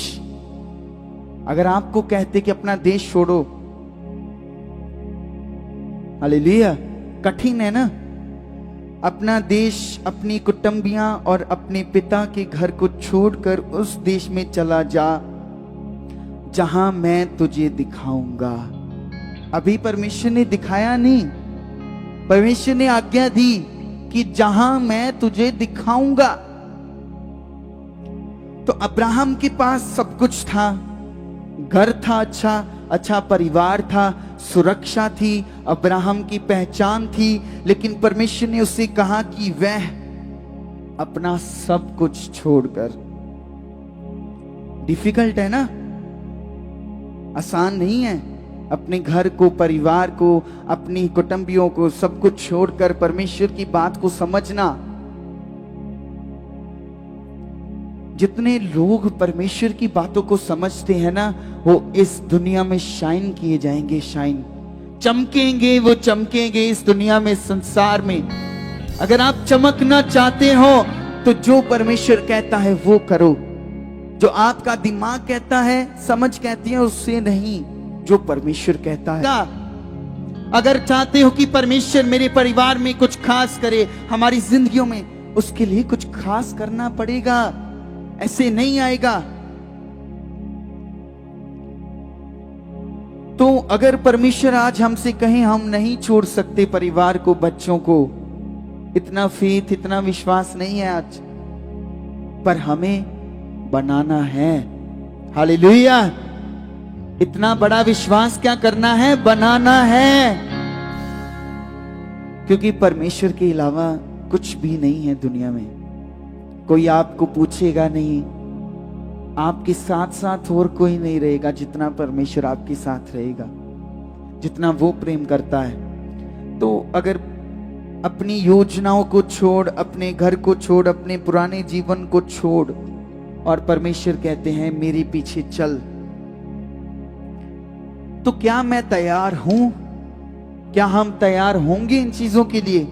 अगर आपको कहते कि अपना देश छोड़ो, हालेलुया, कठिन है ना। अपना देश, अपनी कुटुंबियां और अपने पिता के घर को छोड़कर उस देश में चला जा जहां मैं तुझे दिखाऊंगा। अभी परमेश्वर ने दिखाया नहीं, परमेश्वर ने आज्ञा दी कि जहां मैं तुझे दिखाऊंगा। तो अब्राहम के पास सब कुछ था, घर था, अच्छा परिवार था, सुरक्षा थी, अब्राहम की पहचान थी, लेकिन परमेश्वर ने उससे कहा कि वह अपना सब कुछ छोड़कर, डिफिकल्ट है ना, आसान नहीं है, अपने घर को, परिवार को, अपनी कुटुंबियों को, सब कुछ छोड़कर परमेश्वर की बात को समझना। जितने लोग परमेश्वर की बातों को समझते हैं ना, वो इस दुनिया में शाइन किए जाएंगे, शाइन, चमकेंगे, वो चमकेंगे इस दुनिया में, संसार में। अगर आप चमकना चाहते हो तो जो परमेश्वर कहता है वो करो। जो आपका दिमाग कहता है, समझ कहती है, उससे नहीं, जो परमेश्वर कहता है। अगर चाहते हो कि परमेश्वर मेरे परिवार में कुछ खास करे, हमारी जिंदगियों में, उसके लिए कुछ खास करना पड़ेगा, ऐसे नहीं आएगा। तो अगर परमेश्वर आज हमसे कहें, हम नहीं छोड़ सकते परिवार को, बच्चों को, इतना फेथ, इतना विश्वास नहीं है आज, पर हमें बनाना है। हालेलुया, इतना बड़ा विश्वास क्या करना है? बनाना है, क्योंकि परमेश्वर के अलावा कुछ भी नहीं है दुनिया में। कोई आपको पूछेगा नहीं, आपके साथ साथ और कोई नहीं रहेगा जितना परमेश्वर आपके साथ रहेगा, जितना वो प्रेम करता है। तो अगर अपनी योजनाओं को छोड़, अपने घर को छोड़, अपने पुराने जीवन को छोड़, और परमेश्वर कहते हैं मेरे पीछे चल, तो क्या मैं तैयार हूं? क्या हम तैयार होंगे इन चीजों के लिए?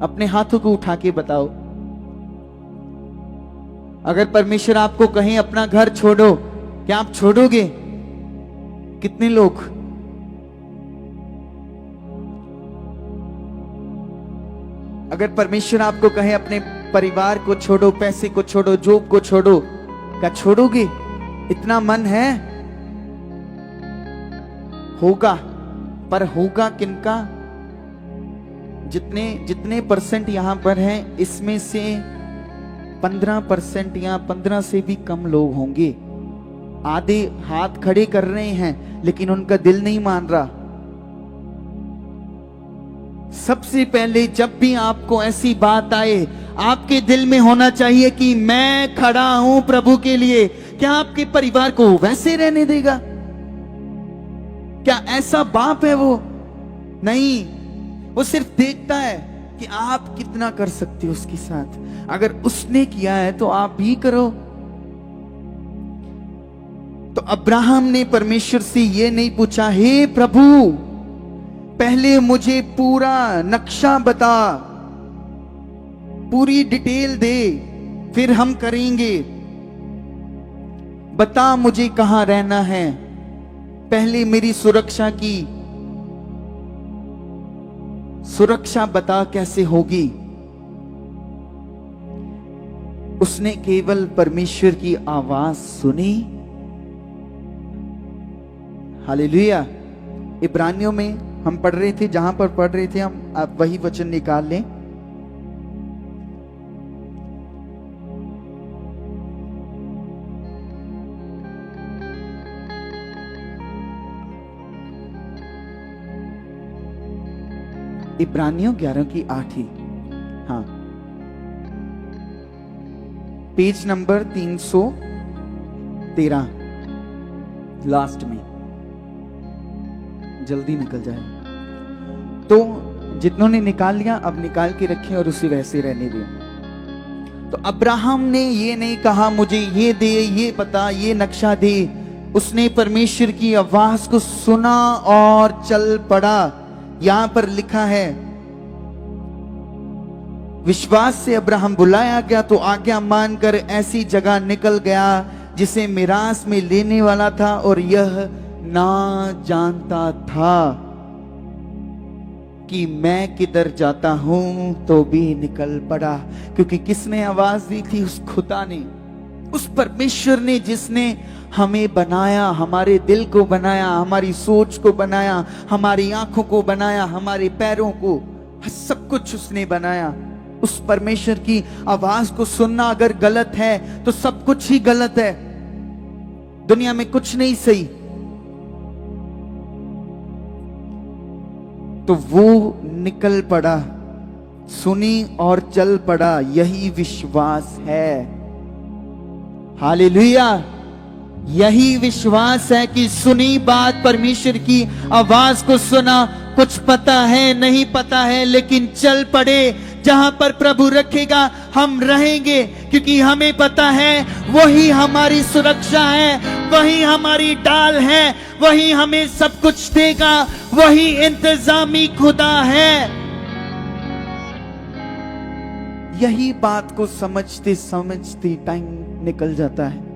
अपने हाथों को उठा के बताओ। अगर परमेश्वर आपको कहें अपना घर छोड़ो, क्या आप छोड़ोगे? कितने लोग? अगर परमेश्वर आपको कहे अपने परिवार को छोड़ो, पैसे को छोड़ो, जॉब को छोड़ो, क्या छोड़ोगे? इतना मन है? होगा, पर होगा किनका? जितने परसेंट यहां पर हैं, इसमें से 15% या 15 से भी कम लोग होंगे। आधे हाथ खड़े कर रहे हैं, लेकिन उनका दिल नहीं मान रहा। सबसे पहले जब भी आपको ऐसी बात आए, आपके दिल में होना चाहिए कि मैं खड़ा हूं प्रभु के लिए। क्या आपके परिवार को वैसे रहने देगा? क्या ऐसा बाप है वो? नहीं, वो सिर्फ देखता है कि आप कितना कर सकते हो उसके साथ। अगर उसने किया है तो आप भी करो। तो अब्राहम ने परमेश्वर से ये नहीं पूछा, हे प्रभु पहले मुझे पूरा नक्शा बता, पूरी डिटेल दे, फिर हम करेंगे। बता मुझे कहां रहना है, पहले मेरी सुरक्षा की सुरक्षा बता कैसे होगी। उसने केवल परमेश्वर की आवाज सुनी। हालेलुया। इब्रानियों में हम पढ़ रहे थे, जहां पर पढ़ रहे थे हम, आप वही वचन निकाल लें। इब्रानियों 11 की 8 ही, हाँ, पेज नंबर 313, लास्ट में, जल्दी निकल जाए। तो जितनों ने निकाल लिया अब निकाल के रखें और उसे वैसे रहने दें। तो अब्राहम ने ये नहीं कहा मुझे ये दे, ये बता, ये नक्शा दे। उसने परमेश्वर की आवाज को सुना और चल पड़ा। यहां पर लिखा है, विश्वास से अब्राहम बुलाया गया तो आज्ञा मानकर ऐसी जगह निकल गया जिसे मिरास में लेने वाला था, और यह ना जानता था कि मैं किधर जाता हूं, तो भी निकल पड़ा। क्योंकि किसने आवाज दी थी? उस खुदा ने, उस परमेश्वर ने, जिसने हमें बनाया, हमारे दिल को बनाया, हमारी सोच को बनाया, हमारी आंखों को बनाया, हमारे पैरों को, सब कुछ उसने बनाया। उस परमेश्वर की आवाज को सुनना अगर गलत है तो सब कुछ ही गलत है, दुनिया में कुछ नहीं सही। तो वो निकल पड़ा, सुनी और चल पड़ा। यही विश्वास है। हालेलुया। यही विश्वास है कि सुनी बात, परमेश्वर की आवाज को सुना, कुछ पता है नहीं पता है, लेकिन चल पड़े। जहां पर प्रभु रखेगा हम रहेंगे, क्योंकि हमें पता है वही हमारी सुरक्षा है, वही हमारी ढाल है, वही हमें सब कुछ देगा, वही इंतजामी खुदा है। यही बात को समझते समझते टाइम निकल जाता है।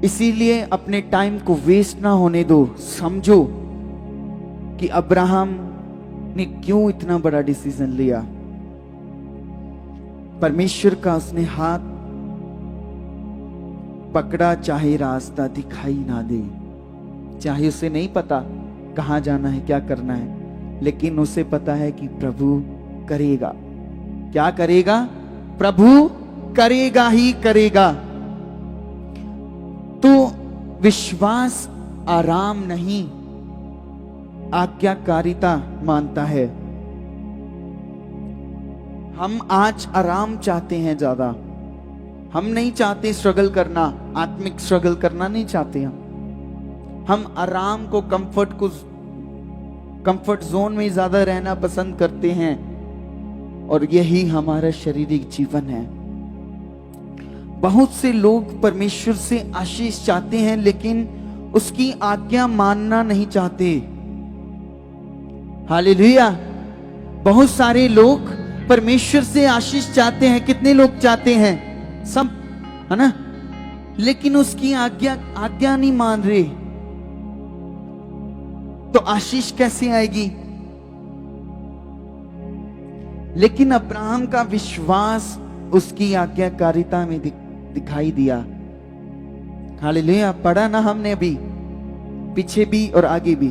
इसीलिए अपने टाइम को वेस्ट ना होने दो। समझो कि अब्राहम ने क्यों इतना बड़ा डिसीजन लिया। परमेश्वर का उसने हाथ पकड़ा, चाहे रास्ता दिखाई ना दे, चाहे उसे नहीं पता कहां जाना है, क्या करना है, लेकिन उसे पता है कि प्रभु करेगा। क्या करेगा? प्रभु करेगा ही करेगा। तो विश्वास आराम नहीं, आज्ञाकारिता मानता है। हम आज आराम चाहते हैं ज्यादा, हम नहीं चाहते स्ट्रगल करना, आत्मिक स्ट्रगल करना नहीं चाहते। हम आराम को, कंफर्ट जोन में ज्यादा रहना पसंद करते हैं, और यही हमारा शारीरिक जीवन है। बहुत से लोग परमेश्वर से आशीष चाहते हैं, लेकिन उसकी आज्ञा मानना नहीं चाहते। हालेलुया। बहुत सारे लोग परमेश्वर से आशीष चाहते हैं। कितने लोग चाहते हैं? सब, है ना? लेकिन उसकी आज्ञा नहीं मान रहे, तो आशीष कैसे आएगी? लेकिन अब्राहम का विश्वास उसकी आज्ञाकारिता में दिखाई दिया। हालेलुया। पढ़ा ना हमने अभी, पीछे भी और आगे भी।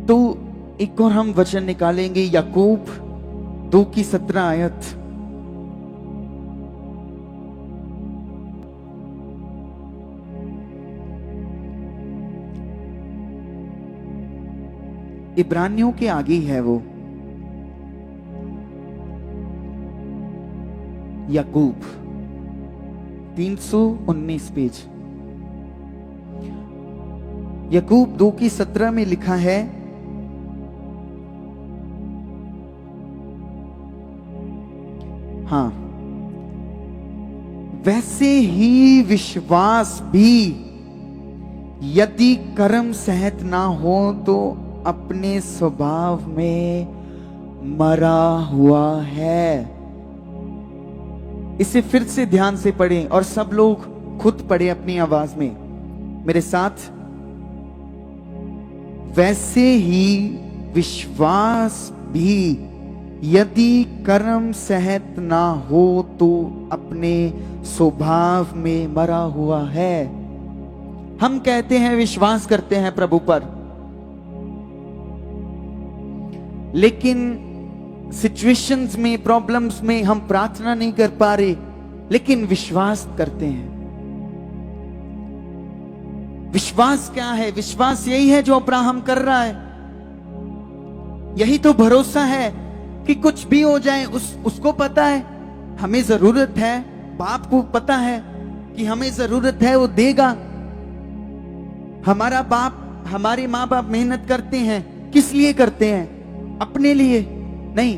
तो एक और हम वचन निकालेंगे, याकूब 2 की 17 आयत। इब्रानियों के आगे ही है वो। याकूब 319 पेज। याकूब 2:17 में लिखा है, हाँ, वैसे ही विश्वास भी यदि कर्म सहित ना हो तो अपने स्वभाव में मरा हुआ है। इसे फिर से ध्यान से पढ़ें और सब लोग खुद पढ़े अपनी आवाज में मेरे साथ। वैसे ही विश्वास भी यदि कर्म सहित ना हो तो अपने स्वभाव में मरा हुआ है। हम कहते हैं विश्वास करते हैं प्रभु पर, लेकिन सिचुएशंस में, प्रॉब्लम्स में हम प्रार्थना नहीं कर पा रहे, लेकिन विश्वास करते हैं। विश्वास क्या है? विश्वास यही है जो अब्राहम कर रहा है। यही तो भरोसा है कि कुछ भी हो जाए उसको पता है हमें जरूरत है, बाप को पता है कि हमें जरूरत है, वो देगा। हमारा बाप, हमारे माँ बाप मेहनत करते हैं, किस लिए करते हैं? अपने लिए नहीं,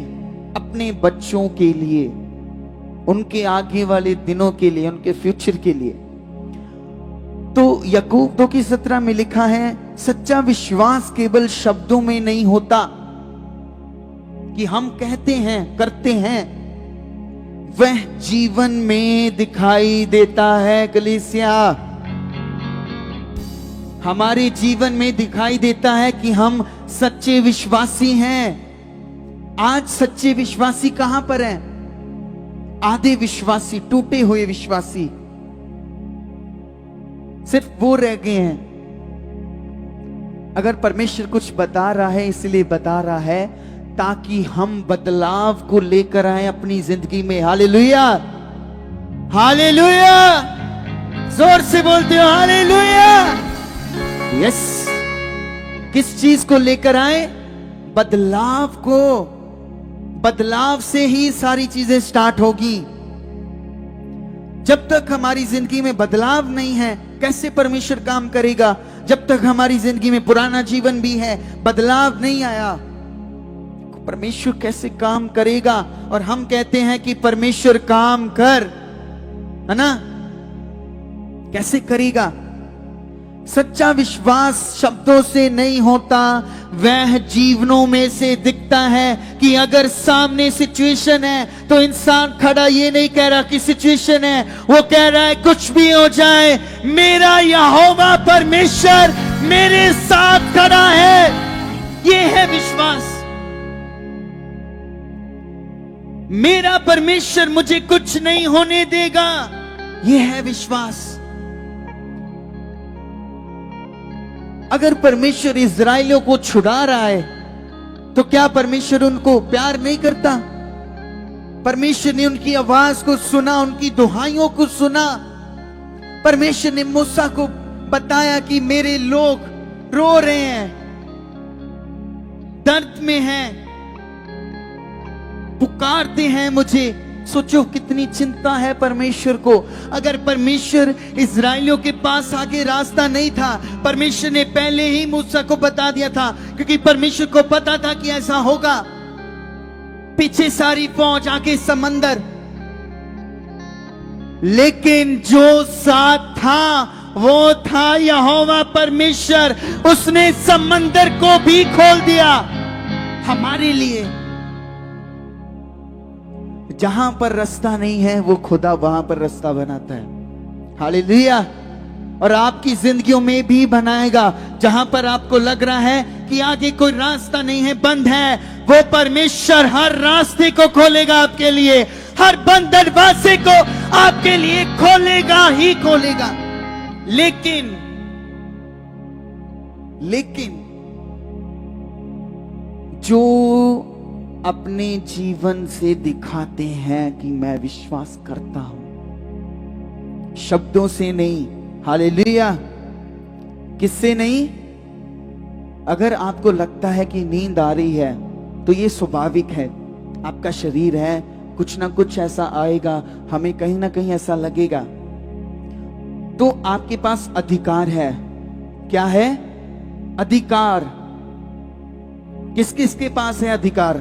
अपने बच्चों के लिए, उनके आगे वाले दिनों के लिए, उनके फ्यूचर के लिए। तो याकूब 2:17 में लिखा है, सच्चा विश्वास केवल शब्दों में नहीं होता कि हम कहते हैं, करते हैं, वह जीवन में दिखाई देता है। कलीसिया, हमारे जीवन में दिखाई देता है कि हम सच्चे विश्वासी हैं। आज सच्चे विश्वासी कहां पर हैं? आधे विश्वासी, टूटे हुए विश्वासी, सिर्फ वो रह गए हैं। अगर परमेश्वर कुछ बता रहा है, इसलिए बता रहा है ताकि हम बदलाव को लेकर आए अपनी जिंदगी में। हालेलुया, हालेलुया, जोर से बोलते हो हालेलुया। यस, किस चीज को लेकर आए? बदलाव को। बदलाव से ही सारी चीजें स्टार्ट होगी। जब तक हमारी जिंदगी में बदलाव नहीं है, कैसे परमेश्वर काम करेगा? जब तक हमारी जिंदगी में पुराना जीवन भी है, बदलाव नहीं आया, परमेश्वर कैसे काम करेगा? और हम कहते हैं कि परमेश्वर काम कर, है ना? कैसे करेगा? सच्चा विश्वास शब्दों से नहीं होता, वह जीवनों में से दिखता है। कि अगर सामने सिचुएशन है तो इंसान खड़ा ये नहीं कह रहा कि सिचुएशन है, वो कह रहा है कुछ भी हो जाए, मेरा यहोवा परमेश्वर मेरे साथ खड़ा है। ये है विश्वास। मेरा परमेश्वर मुझे कुछ नहीं होने देगा, ये है विश्वास। अगर परमेश्वर इज़राइलियों को छुड़ा रहा है तो क्या परमेश्वर उनको प्यार नहीं करता? परमेश्वर ने उनकी आवाज को सुना, उनकी दुहाइयों को सुना। परमेश्वर ने मूसा को बताया कि मेरे लोग रो रहे हैं, दर्द में हैं, पुकारते हैं मुझे। सोचो कितनी चिंता है परमेश्वर को। अगर परमेश्वर इज़राइलियों के पास आगे रास्ता नहीं था, परमेश्वर ने पहले ही मूसा को बता दिया था, क्योंकि परमेश्वर को पता था कि ऐसा होगा। पीछे सारी फौज, आगे समंदर, लेकिन जो साथ था वो था यहोवा परमेश्वर। उसने समंदर को भी खोल दिया हमारे लिए। जहां पर रास्ता नहीं है, वो खुदा वहां पर रास्ता बनाता है। हालेलुया। और आपकी जिंदगियों में भी बनाएगा। जहां पर आपको लग रहा है कि आगे कोई रास्ता नहीं है, बंद है, वो परमेश्वर हर रास्ते को खोलेगा आपके लिए। हर बंद दरवाजे को आपके लिए खोलेगा ही खोलेगा। लेकिन जो अपने जीवन से दिखाते हैं कि मैं विश्वास करता हूं, शब्दों से नहीं। हालेलुया। किससे नहीं? अगर आपको लगता है कि नींद आ रही है तो ये स्वाभाविक है, आपका शरीर है, कुछ ना कुछ ऐसा आएगा, हमें कहीं ना कहीं ऐसा लगेगा। तो आपके पास अधिकार है। क्या है? अधिकार। किस किस के पास है अधिकार?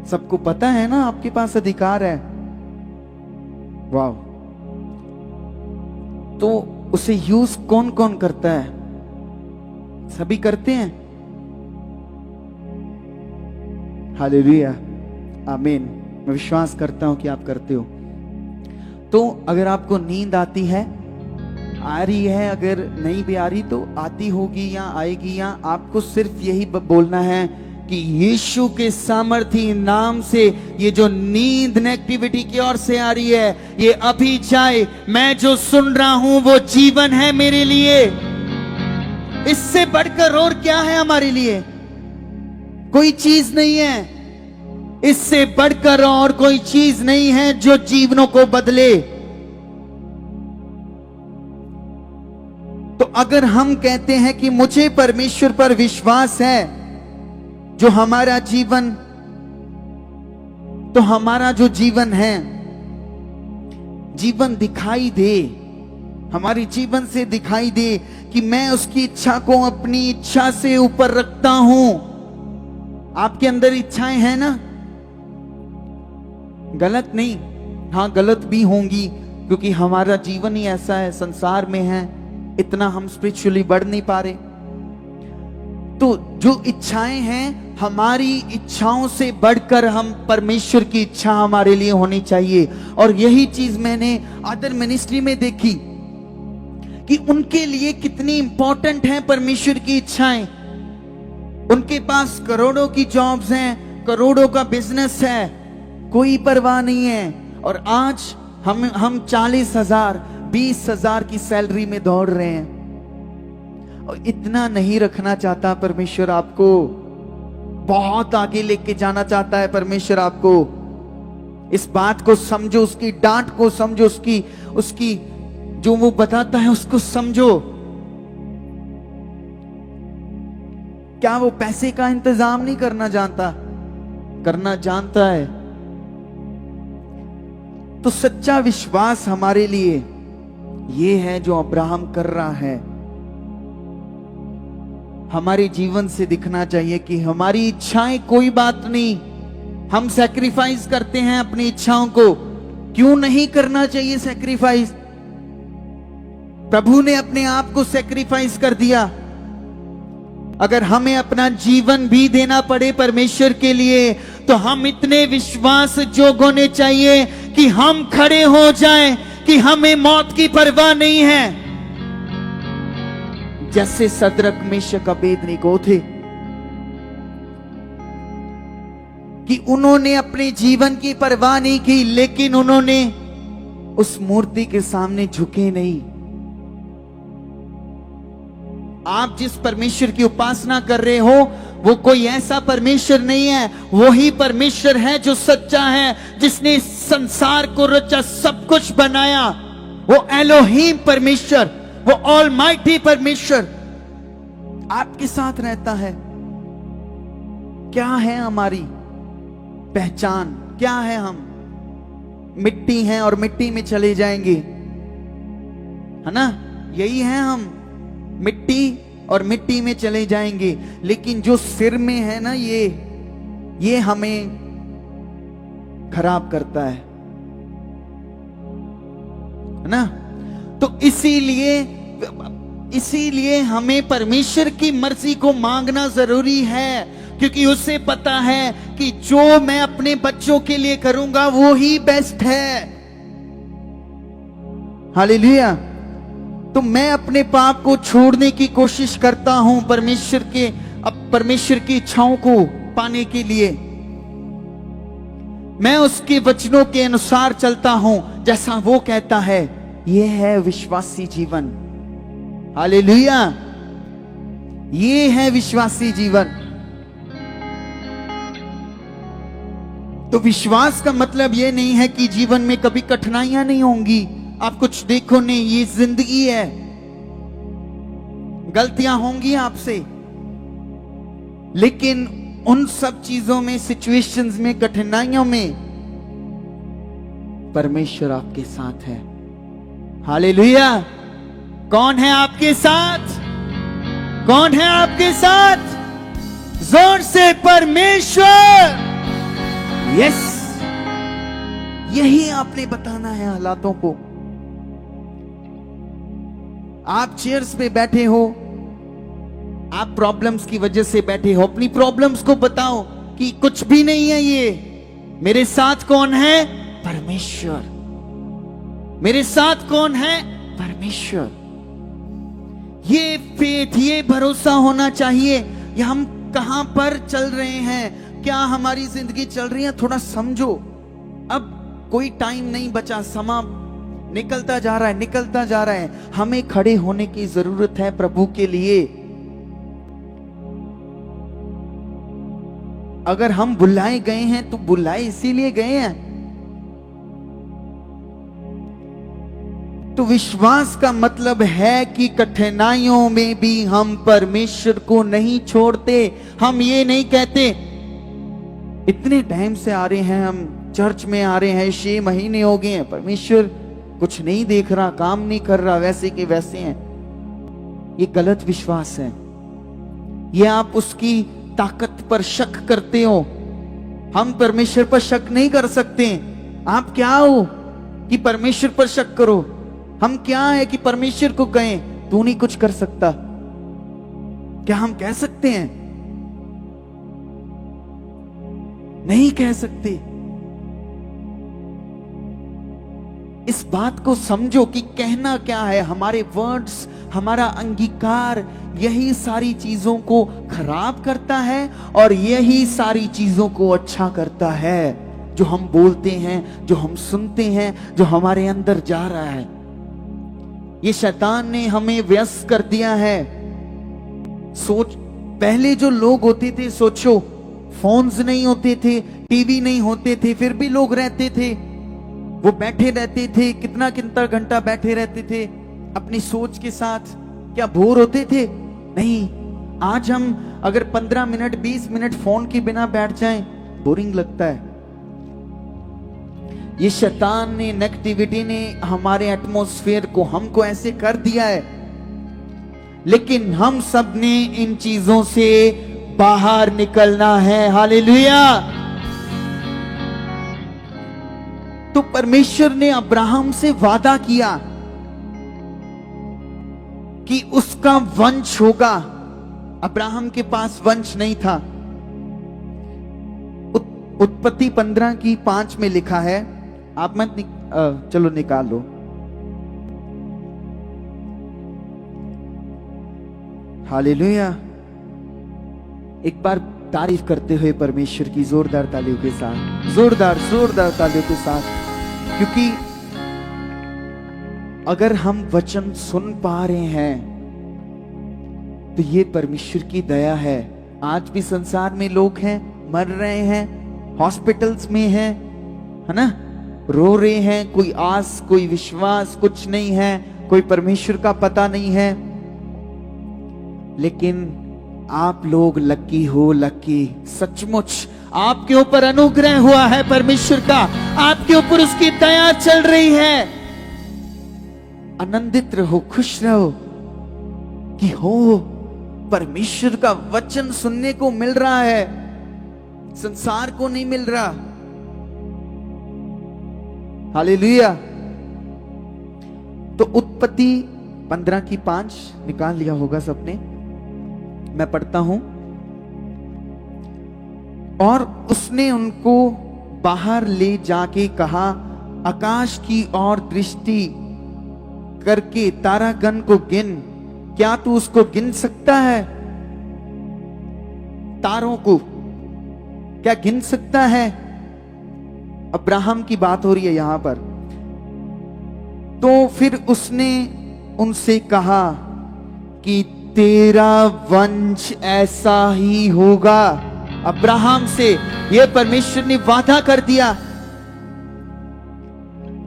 सबको पता है ना आपके पास अधिकार है। वाह। तो उसे यूज कौन कौन करता है? सभी करते हैं। हालेलुया, आमीन। मैं विश्वास करता हूं कि आप करते हो। तो अगर आपको नींद आती है, आ रही है, अगर नहीं भी आ रही तो आती होगी या आएगी, या आपको सिर्फ यही बोलना है कि यीशु के सामर्थी नाम से ये जो नींद नेगेटिविटी की ओर से आ रही है, ये अभी जाए। मैं जो सुन रहा हूं वो जीवन है मेरे लिए। इससे बढ़कर और क्या है हमारे लिए? कोई चीज नहीं है। इससे बढ़कर और कोई चीज नहीं है जो जीवनों को बदले। तो अगर हम कहते हैं कि मुझे परमेश्वर पर विश्वास है, जो हमारा जीवन, तो हमारा जो जीवन है, जीवन दिखाई दे, हमारी जीवन से दिखाई दे कि मैं उसकी इच्छा को अपनी इच्छा से ऊपर रखता हूं। आपके अंदर इच्छाएं हैं ना? गलत नहीं, हाँ गलत भी होंगी, क्योंकि हमारा जीवन ही ऐसा है, संसार में है, इतना हम स्पिरिचुअली बढ़ नहीं पा रहे। तो जो इच्छाएं हैं, हमारी इच्छाओं से बढ़कर हम परमेश्वर की इच्छा हमारे लिए होनी चाहिए। और यही चीज मैंने अदर मिनिस्ट्री में देखी कि उनके लिए कितनी इंपॉर्टेंट है परमेश्वर की इच्छाएं। उनके पास करोड़ों की जॉब्स हैं, करोड़ों का बिजनेस है, कोई परवाह नहीं है। और आज हम 40,000 20,000 की सैलरी में दौड़ रहे हैं। और इतना नहीं रखना चाहता परमेश्वर आपको, बहुत आगे लेके जाना चाहता है परमेश्वर आपको। इस बात को समझो, उसकी डांट को समझो, उसकी जो वो बताता है उसको समझो। क्या वो पैसे का इंतजाम नहीं करना जानता? करना जानता है। तो सच्चा विश्वास हमारे लिए ये है जो अब्राहम कर रहा है। हमारे जीवन से दिखना चाहिए कि हमारी इच्छाएं कोई बात नहीं, हम सैक्रिफाइस करते हैं अपनी इच्छाओं को। क्यों नहीं करना चाहिए सैक्रिफाइस? प्रभु ने अपने आप को सैक्रिफाइस कर दिया। अगर हमें अपना जीवन भी देना पड़े परमेश्वर के लिए, तो हम इतने विश्वास जोग होने चाहिए कि हम खड़े हो जाएं कि हमें मौत की परवाह नहीं है। जैसे सदरक मेशक अबेदनीगो थे, कि उन्होंने अपने जीवन की परवाह नहीं की, लेकिन उन्होंने उस मूर्ति के सामने झुके नहीं। आप जिस परमेश्वर की उपासना कर रहे हो, वो कोई ऐसा परमेश्वर नहीं है। वही परमेश्वर है जो सच्चा है, जिसने संसार को रचा, सब कुछ बनाया। वो एलोहीम परमेश्वर, वो ऑलमाइटी परमेश्वर आपके साथ रहता है। क्या है हमारी पहचान? क्या है? हम मिट्टी हैं और मिट्टी में चले जाएंगे, है ना? यही है हम, मिट्टी और मिट्टी में चले जाएंगे। लेकिन जो सिर में है ना, ये हमें खराब करता है ना? तो इसीलिए हमें परमेश्वर की मर्जी को मांगना जरूरी है, क्योंकि उसे पता है कि जो मैं अपने बच्चों के लिए करूंगा वो ही बेस्ट है। हालेलुया। तो मैं अपने पाप को छोड़ने की कोशिश करता हूं परमेश्वर की इच्छाओं को पाने के लिए। मैं उसके वचनों के अनुसार चलता हूं, जैसा वो कहता है। यह है विश्वासी जीवन। हालेलुया। ये है विश्वासी जीवन। तो विश्वास का मतलब यह नहीं है कि जीवन में कभी कठिनाइयां नहीं होंगी। आप कुछ देखो नहीं, ये जिंदगी है, गलतियां होंगी आपसे, लेकिन उन सब चीजों में, सिचुएशंस में, कठिनाइयों में परमेश्वर आपके साथ है। हालेलुया। कौन है आपके साथ? कौन है आपके साथ? जोर से परमेश्वर। यस, यही आपने बताना है हालातों को। आप चेयर्स पे बैठे हो, आप प्रॉब्लम्स की वजह से बैठे हो, अपनी प्रॉब्लम्स को बताओ कि कुछ भी नहीं है ये, मेरे साथ कौन है? परमेश्वर। मेरे साथ कौन है? परमेश्वर। ये फेथ, ये भरोसा होना चाहिए। ये हम कहां पर चल रहे हैं, क्या हमारी जिंदगी चल रही है, थोड़ा समझो। अब कोई टाइम नहीं बचा, समा निकलता जा रहा है, निकलता जा रहा है। हमें खड़े होने की जरूरत है प्रभु के लिए। अगर हम बुलाए गए हैं तो बुलाए इसीलिए गए हैं। तो विश्वास का मतलब है कि कठिनाइयों में भी हम परमेश्वर को नहीं छोड़ते। हम ये नहीं कहते इतने टाइम से आ रहे हैं, हम चर्च में आ रहे हैं, 6 महीने हो गए हैं, परमेश्वर कुछ नहीं देख रहा, काम नहीं कर रहा, वैसे के वैसे हैं। ये गलत विश्वास है। ये आप उसकी ताकत पर शक करते हो। हम परमेश्वर पर शक नहीं कर सकते। आप क्या हो कि परमेश्वर पर शक करो? हम क्या है कि परमेश्वर को कहें तू नहीं कुछ कर सकता? क्या हम कह सकते हैं? नहीं कह सकते। इस बात को समझो कि कहना क्या है। हमारे वर्ड्स, हमारा अंगीकार, यही सारी चीजों को खराब करता है और यही सारी चीजों को अच्छा करता है। जो हम बोलते हैं, जो हम सुनते हैं, जो हमारे अंदर जा रहा है, ये शैतान ने हमें व्यस्त कर दिया है। सोच, पहले जो लोग होते थे, सोचो, फोन्स नहीं होते थे, टीवी नहीं होते थे, फिर भी लोग रहते थे। वो बैठे रहते थे, कितना कितना घंटा बैठे रहते थे अपनी सोच के साथ। क्या बोर होते थे? नहीं। आज हम अगर 15 मिनट 20 मिनट फोन के बिना बैठ जाएं, बोरिंग लगता है। ये शैतान ने, नेगेटिविटी ने हमारे एटमॉस्फेयर को, हमको ऐसे कर दिया है। लेकिन हम सब ने इन चीजों से बाहर निकलना है। हालेलुया। तो परमेश्वर ने अब्राहम से वादा किया कि उसका वंश होगा। अब्राहम के पास वंश नहीं था। उत्पत्ति 15:5 में लिखा है। आप मत चलो निकाल लो। हालेलुया। एक बार तारीफ करते हुए परमेश्वर की जोरदार तालियों के साथ, जोरदार तालियों के साथ। क्योंकि अगर हम वचन सुन पा रहे हैं तो ये परमेश्वर की दया है। आज भी संसार में लोग हैं, मर रहे हैं, हॉस्पिटल्स में हैं, है ना, रो रहे हैं, कोई आस, कोई विश्वास कुछ नहीं है, कोई परमेश्वर का पता नहीं है। लेकिन आप लोग लकी हो, लकी। सचमुच आपके ऊपर अनुग्रह हुआ है परमेश्वर का, आपके ऊपर उसकी दया चल रही है। आनंदित रहो, खुश रहो कि हो परमेश्वर का वचन सुनने को मिल रहा है, संसार को नहीं मिल रहा। हालेलुया। तो उत्पत्ति 15:5 निकाल लिया होगा सबने। मैं पढ़ता हूं। और उसने उनको बाहर ले जाके कहा, आकाश की ओर दृष्टि करके तारागण को गिन। क्या तू उसको गिन सकता है? तारों को क्या गिन सकता है? अब्राहम की बात हो रही है यहां पर। तो फिर उसने उनसे कहा कि तेरा वंश ऐसा ही होगा। अब्राहम से यह परमेश्वर ने वादा कर दिया।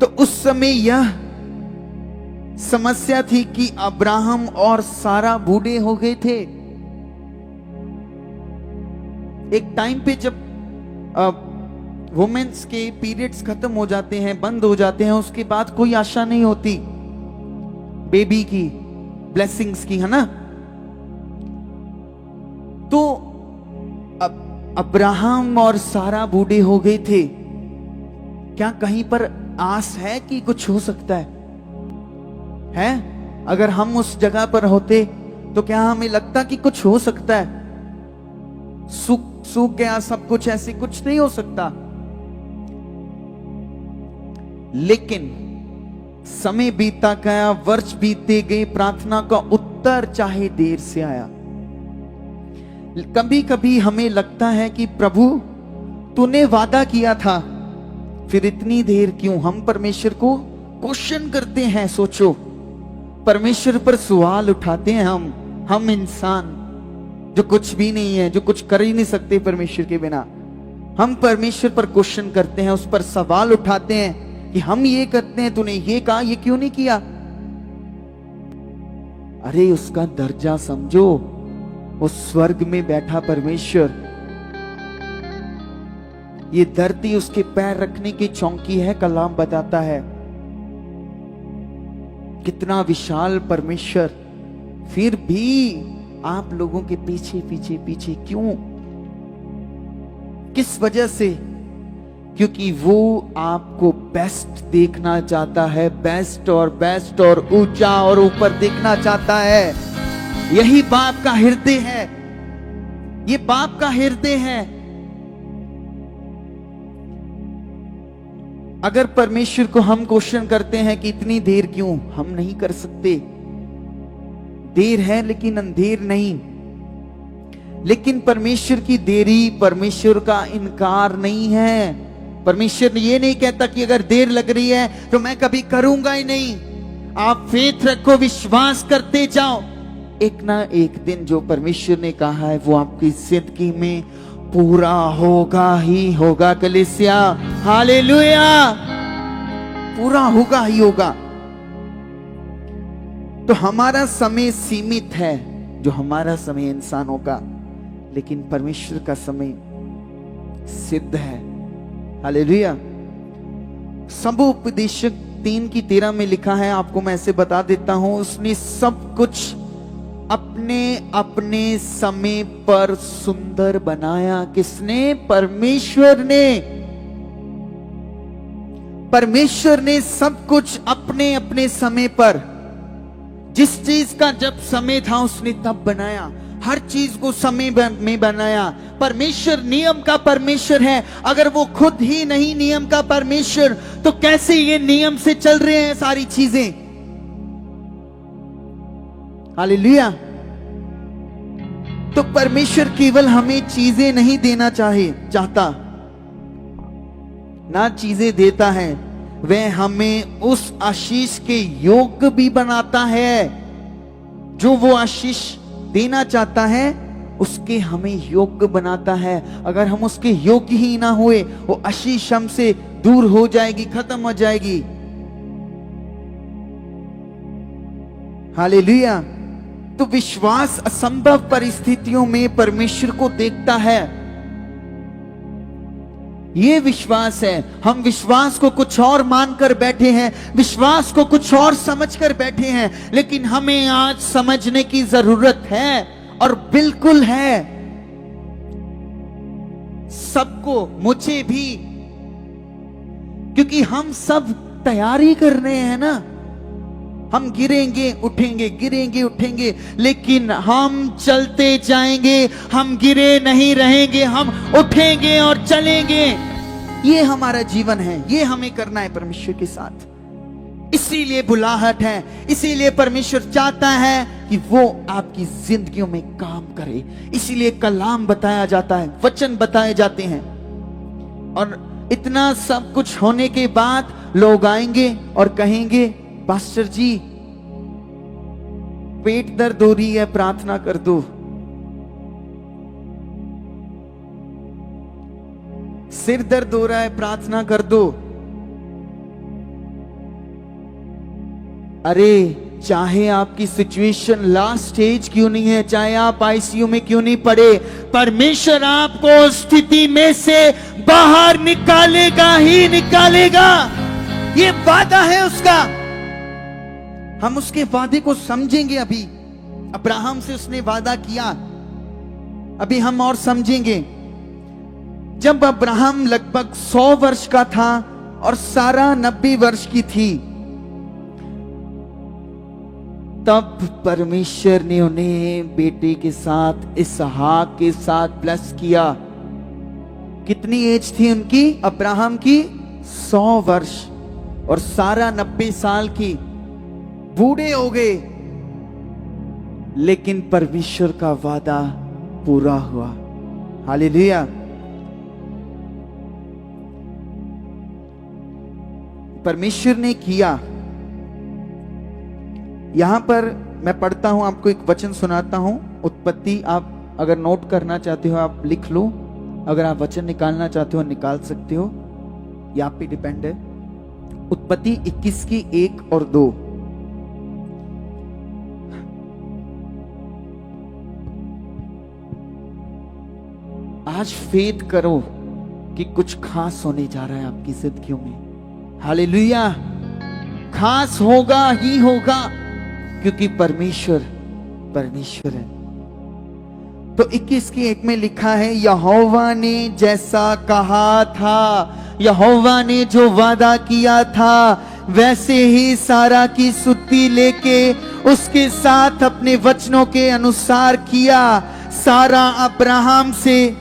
तो उस समय यह समस्या थी कि अब्राहम और सारा बूढ़े हो गए थे। एक टाइम पे जब वुमेन्स के पीरियड्स खत्म हो जाते हैं, बंद हो जाते हैं, उसके बाद कोई आशा नहीं होती बेबी की, ब्लेसिंग्स की, है ना। तो अब्राहम और सारा बूढ़े हो गए थे, क्या कहीं पर आस है कि कुछ हो सकता है? अगर हम उस जगह पर होते तो क्या हमें लगता कि कुछ हो सकता है? सूख गया सब कुछ, ऐसे कुछ नहीं हो सकता। लेकिन समय बीता गया, वर्ष बीते गए, प्रार्थना का उत्तर चाहे देर से आया। कभी कभी हमें लगता है कि प्रभु तूने वादा किया था, फिर इतनी देर क्यों? हम परमेश्वर को क्वेश्चन करते हैं। सोचो, परमेश्वर पर सवाल उठाते हैं हम इंसान जो कुछ भी नहीं है, जो कुछ कर ही नहीं सकते परमेश्वर के बिना। हम परमेश्वर पर क्वेश्चन करते हैं, उस पर सवाल उठाते हैं कि हम ये करते हैं, तूने ये कहा, ये क्यों नहीं किया? अरे उसका दर्जा समझो, वो स्वर्ग में बैठा परमेश्वर, ये धरती उसके पैर रखने की चौकी है, कलाम बताता है। कितना विशाल परमेश्वर, फिर भी आप लोगों के पीछे पीछे पीछे क्यों? किस वजह से? क्योंकि वो आपको बेस्ट देखना चाहता है, बेस्ट और ऊंचा और ऊपर देखना चाहता है। यही बाप का हृदय है, ये बाप का हृदय है। अगर परमेश्वर को हम क्वेश्चन करते हैं कि इतनी देर क्यों, हम नहीं कर सकते। देर है लेकिन अंधेर नहीं। लेकिन परमेश्वर की देरी परमेश्वर का इनकार नहीं है। परमेश्वर ये नहीं कहता कि अगर देर लग रही है तो मैं कभी करूंगा ही नहीं। आप फेथ रखो, विश्वास करते जाओ, एक ना एक दिन जो परमेश्वर ने कहा है वो आपकी जिंदगी में पूरा होगा ही होगा। कलीसिया, हालेलुया, पूरा होगा ही होगा। तो हमारा समय सीमित है, जो हमारा समय इंसानों का, लेकिन परमेश्वर का समय सिद्ध है। हालेलुया। सबोपदेशक 3:13 में लिखा है, आपको मैं ऐसे बता देता हूं, उसने सब कुछ अपने अपने समय पर सुंदर बनाया। किसने? परमेश्वर ने। परमेश्वर ने सब कुछ अपने अपने समय पर, जिस चीज का जब समय था उसने तब बनाया। हर चीज को समय में बनाया। परमेश्वर नियम का परमेश्वर है। अगर वो खुद ही नहीं नियम का परमेश्वर, तो कैसे ये नियम से चल रहे हैं सारी चीजें? हालेलुया। तो परमेश्वर केवल हमें चीजें नहीं देना चाहता, ना चीजें देता है, वह हमें उस आशीष के योग्य भी बनाता है। जो वो आशीष देना चाहता है उसके हमें योग्य बनाता है। अगर हम उसके योग्य ही ना हुए, वो आशीष हमसे दूर हो जाएगी, खत्म हो जाएगी। हालेलुया। तो विश्वास असंभव परिस्थितियों में परमेश्वर को देखता है। ये विश्वास है। हम विश्वास को कुछ और मानकर बैठे हैं, विश्वास को कुछ और समझकर बैठे हैं, लेकिन हमें आज समझने की जरूरत है, और बिल्कुल है। सबको, मुझे भी, क्योंकि हम सब तैयारी कर रहे हैं ना। हम गिरेंगे उठेंगे, गिरेंगे उठेंगे, लेकिन हम चलते जाएंगे। हम गिरे नहीं रहेंगे, हम उठेंगे और चलेंगे। ये हमारा जीवन है, ये हमें करना है परमेश्वर के साथ। इसीलिए बुलाहट है, इसीलिए परमेश्वर चाहता है कि वो आपकी जिंदगियों में काम करे। इसीलिए कलाम बताया जाता है, वचन बताए जाते हैं। और इतना सब कुछ होने के बाद लोग आएंगे और कहेंगे, पास्टर जी पेट दर्द हो रही है, प्रार्थना कर दो। सिर दर्द हो रहा है, प्रार्थना कर दो। अरे चाहे आपकी सिचुएशन लास्ट स्टेज क्यों नहीं है, चाहे आप आईसीयू में क्यों नहीं पड़े, परमेश्वर आपको उस स्थिति में से बाहर निकालेगा ही निकालेगा। ये वादा है उसका। हम उसके वादे को समझेंगे। अभी अब्राहम से उसने वादा किया अभी हम और समझेंगे। जब अब्राहम लगभग 100 वर्ष का था और सारा 90 वर्ष की थी, तब परमेश्वर ने उन्हें बेटे के साथ इसहाक के साथ ब्लेस किया। कितनी एज थी उनकी? अब्राहम की 100 वर्ष और सारा 90 साल की। बूढ़े हो गए, लेकिन परमेश्वर का वादा पूरा हुआ। हालेलुया। परमेश्वर ने किया। यहां पर मैं पढ़ता हूं, आपको एक वचन सुनाता हूं। उत्पत्ति, आप अगर नोट करना चाहते हो आप लिख लो, अगर आप वचन निकालना चाहते हो निकाल सकते हो, ये आप पे डिपेंड है। उत्पत्ति 21 की 1 और 2। आज फेथ करो कि कुछ खास होने जा रहा है आपकी जिंदगियों में। हालेलुया। खास होगा ही होगा, क्योंकि परमेश्वर है। तो 21 की 1 में लिखा है, यहोवा ने जैसा कहा था, यहोवा ने जो वादा किया था, वैसे ही सारा की सुत्ती लेके उसके साथ अपने वचनों के अनुसार किया। सारा अब्राहम से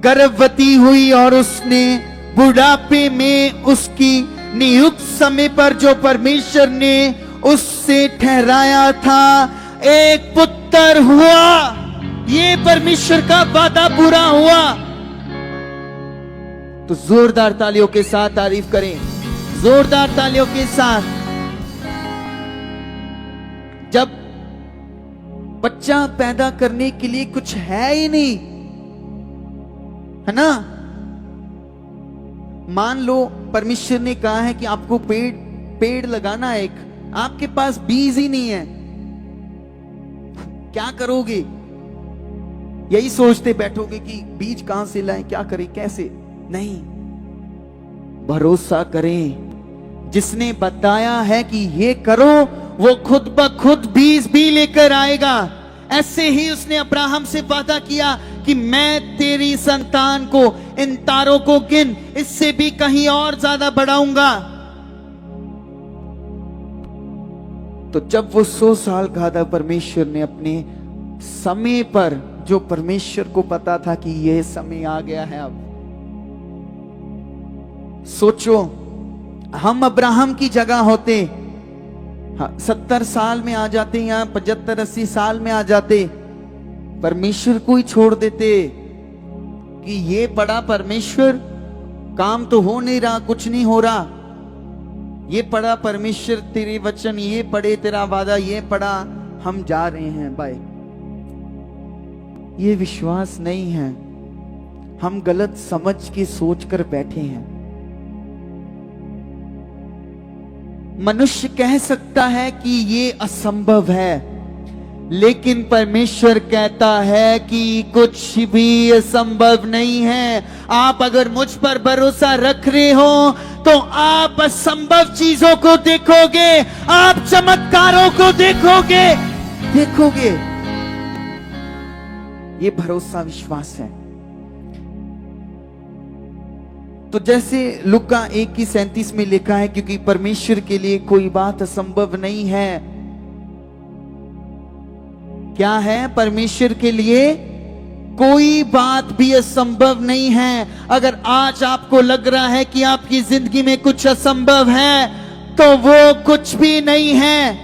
गर्भवती हुई और उसने बुढ़ापे में उसकी नियुक्त समय पर जो परमेश्वर ने उससे ठहराया था, एक पुत्र हुआ। ये परमेश्वर का वादा पूरा हुआ। तो जोरदार तालियों के साथ तारीफ करें, जोरदार तालियों के साथ। जब बच्चा पैदा करने के लिए कुछ है ही नहीं, है ना? मान लो परमेश्वर ने कहा है कि आपको पेड़ लगाना है, एक आपके पास बीज ही नहीं है, क्या करोगे? यही सोचते बैठोगे कि बीज कहां से लाएं, क्या करें, कैसे? नहीं, भरोसा करें। जिसने बताया है कि ये करो, वो खुद ब खुद बीज भी लेकर आएगा। ऐसे ही उसने अब्राहम से वादा किया कि मैं तेरी संतान को, इन तारों को गिन, इससे भी कहीं और ज्यादा बढ़ाऊंगा। तो जब वो 100 साल का था, परमेश्वर ने अपने समय पर, जो परमेश्वर को पता था कि यह समय आ गया है अब। सोचो, हम अब्राहम की जगह होते, 70 साल में आ जाते, या 75-80 साल में आ जाते, परमेश्वर को ही छोड़ देते कि ये पड़ा परमेश्वर, काम तो हो नहीं रहा, कुछ नहीं हो रहा। ये पड़ा परमेश्वर तेरे वचन, ये पढ़े तेरा वादा, ये पढ़ा, हम जा रहे हैं बाय। ये विश्वास नहीं है, हम गलत समझ के सोच कर बैठे हैं। मनुष्य कह सकता है कि ये असंभव है, लेकिन परमेश्वर कहता है कि कुछ भी असंभव नहीं है। आप अगर मुझ पर भरोसा रख रहे हो तो आप असंभव चीजों को देखोगे, आप चमत्कारों को देखोगे। ये भरोसा, विश्वास है। तो जैसे लुका 1:37 में लिखा है, क्योंकि परमेश्वर के लिए कोई बात असंभव नहीं है। क्या है? परमेश्वर के लिए कोई बात भी असंभव नहीं है। अगर आज आपको लग रहा है कि आपकी जिंदगी में कुछ असंभव है, तो वो कुछ भी नहीं है।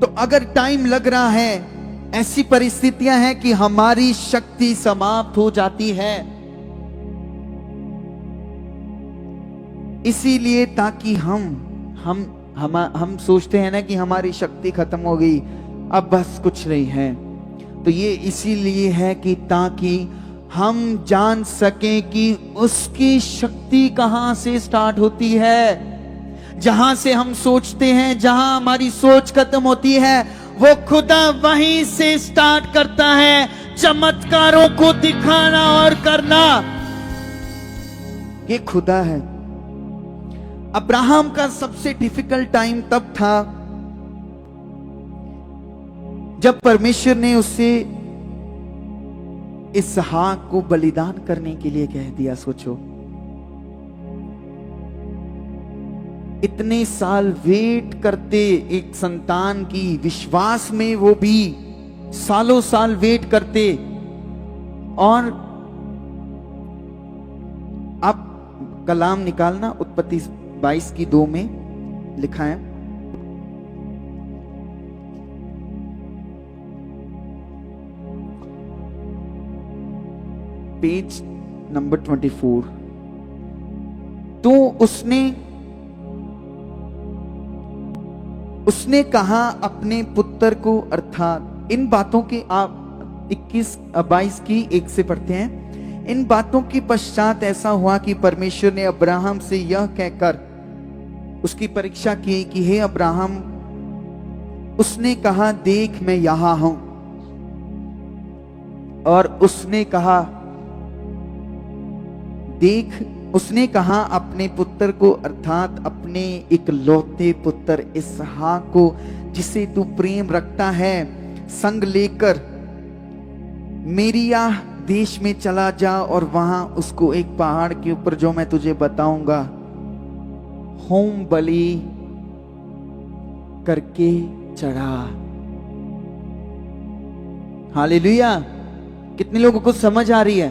तो अगर टाइम लग रहा है, ऐसी परिस्थितियां हैं कि हमारी शक्ति समाप्त हो जाती है, इसीलिए ताकि हम सोचते हैं ना कि हमारी शक्ति खत्म हो गई, अब बस कुछ नहीं है। तो ये इसीलिए है कि ताकि हम जान सकें कि उसकी शक्ति कहां से स्टार्ट होती है। जहां से हम सोचते हैं, जहां हमारी सोच खत्म होती है, वो खुदा वहीं से स्टार्ट करता है चमत्कारों को दिखाना और करना। ये खुदा है। अब्राहम का सबसे डिफिकल्ट टाइम तब था जब परमेश्वर ने उससे इसहाक को बलिदान करने के लिए कह दिया, सोचो इतने साल वेट करते एक संतान की, विश्वास में वो भी सालों साल वेट करते। और आप कलाम निकालना, उत्पत्ति 22:2 में लिखा है, पेज नंबर 24। तो उसने कहा अपने पुत्र को, अर्थात इन बातों के, आप 22:1 से पढ़ते हैं। इन बातों के पश्चात ऐसा हुआ कि परमेश्वर ने अब्राहम से यह कहकर उसकी परीक्षा की कि हे अब्राहम, उसने कहा देख मैं यहां हूं। और उसने कहा अपने पुत्र को, अर्थात अपने इकलौते पुत्र इसहाक को, जिसे तू प्रेम रखता है, संग लेकर मेरिया देश में चला जा और वहां उसको एक पहाड़ के ऊपर, जो मैं तुझे बताऊंगा, होम बलि करके चढ़ा। हालेलुया। कितने लोगों को समझ आ रही है?